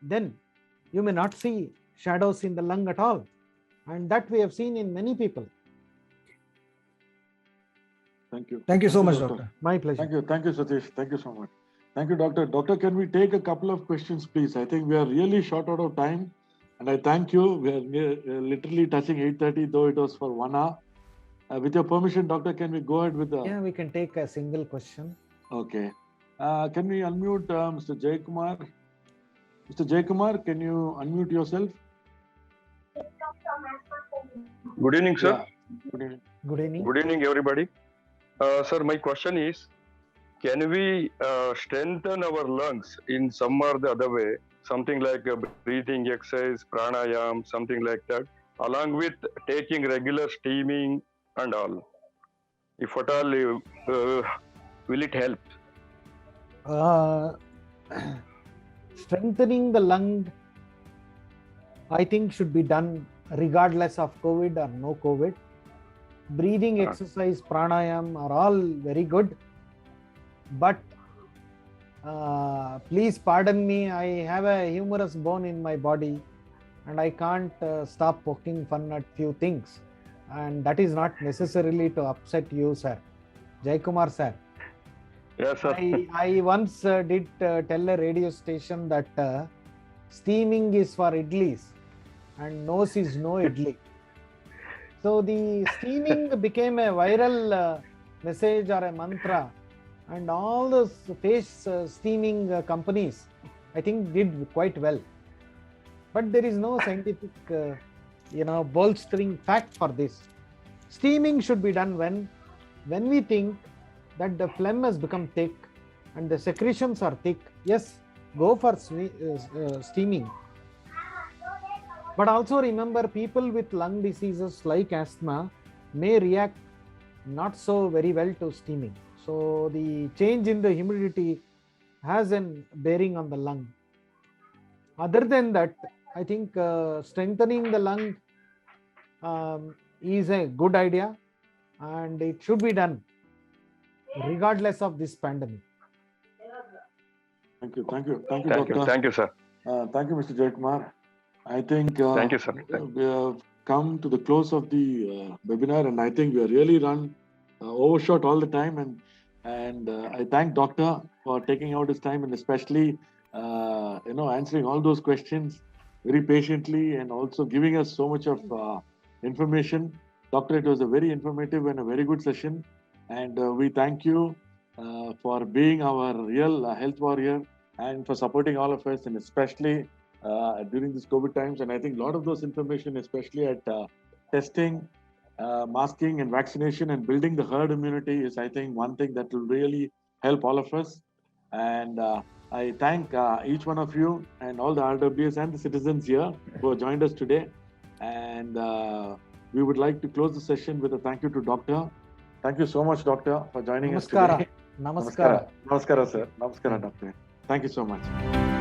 then you may not see shadows in the lung at all. And that we have seen in many people. Thank you. Thank you so much, doctor. My pleasure. Thank you, Satish. Thank you so much. Thank you, doctor. Doctor, can we take a couple of questions, please? I think we are really short out of time. And I thank you. We are literally touching 8:30, though it was for 1 hour. With your permission, doctor, can we go ahead with the... Yeah, we can take a single question. Okay. Can we unmute Mr. Jaykumar? Mr. Jaykumar, can you unmute yourself? Good evening, sir. Yeah. Good evening. Good evening. Good evening, everybody. Sir, my question is, can we strengthen our lungs in some or the other way? Something like a breathing exercise, pranayam, something like that, along with taking regular steaming and all. If at all, will it help? Strengthening the lung, I think, should be done regardless of COVID or no COVID. Breathing exercise, pranayam are all very good. But please pardon me, I have a humorous bone in my body and I can't stop poking fun at few things. And that is not necessarily to upset you, sir. Jaykumar, sir. Yes, sir. I once did tell a radio station that steaming is for idlis and nose is no idli. So the steaming became a viral message or a mantra, and all those face steaming companies, I think, did quite well. But there is no scientific, bolstering fact for this. Steaming should be done when we think that the phlegm has become thick and the secretions are thick. Yes, go for steaming. But also remember, people with lung diseases like asthma may react not so very well to steaming. So the change in the humidity has a bearing on the lung. Other than that, I think strengthening the lung is a good idea and it should be done regardless of this pandemic. Thank you, doctor. Thank you, sir. Thank you, Mr. Jaykumar. I think thank you, sir. We have come to the close of the webinar, and I think we are really run overshot all the time. And I thank Doctor for taking out his time and especially answering all those questions very patiently and also giving us so much of information. Doctor, it was a very informative and a very good session, and we thank you for being our real health warrior and for supporting all of us, and especially during this COVID times. And I think a lot of those information, especially at testing, masking and vaccination and building the herd immunity, is, I think, one thing that will really help all of us. And I thank each one of you and all the RWS and the citizens here who have joined us today. And we would like to close the session with a thank you to Doctor. Thank you so much, Doctor, for joining us today. Namaskara. Namaskara, sir. Namaskara, Doctor. Thank you so much.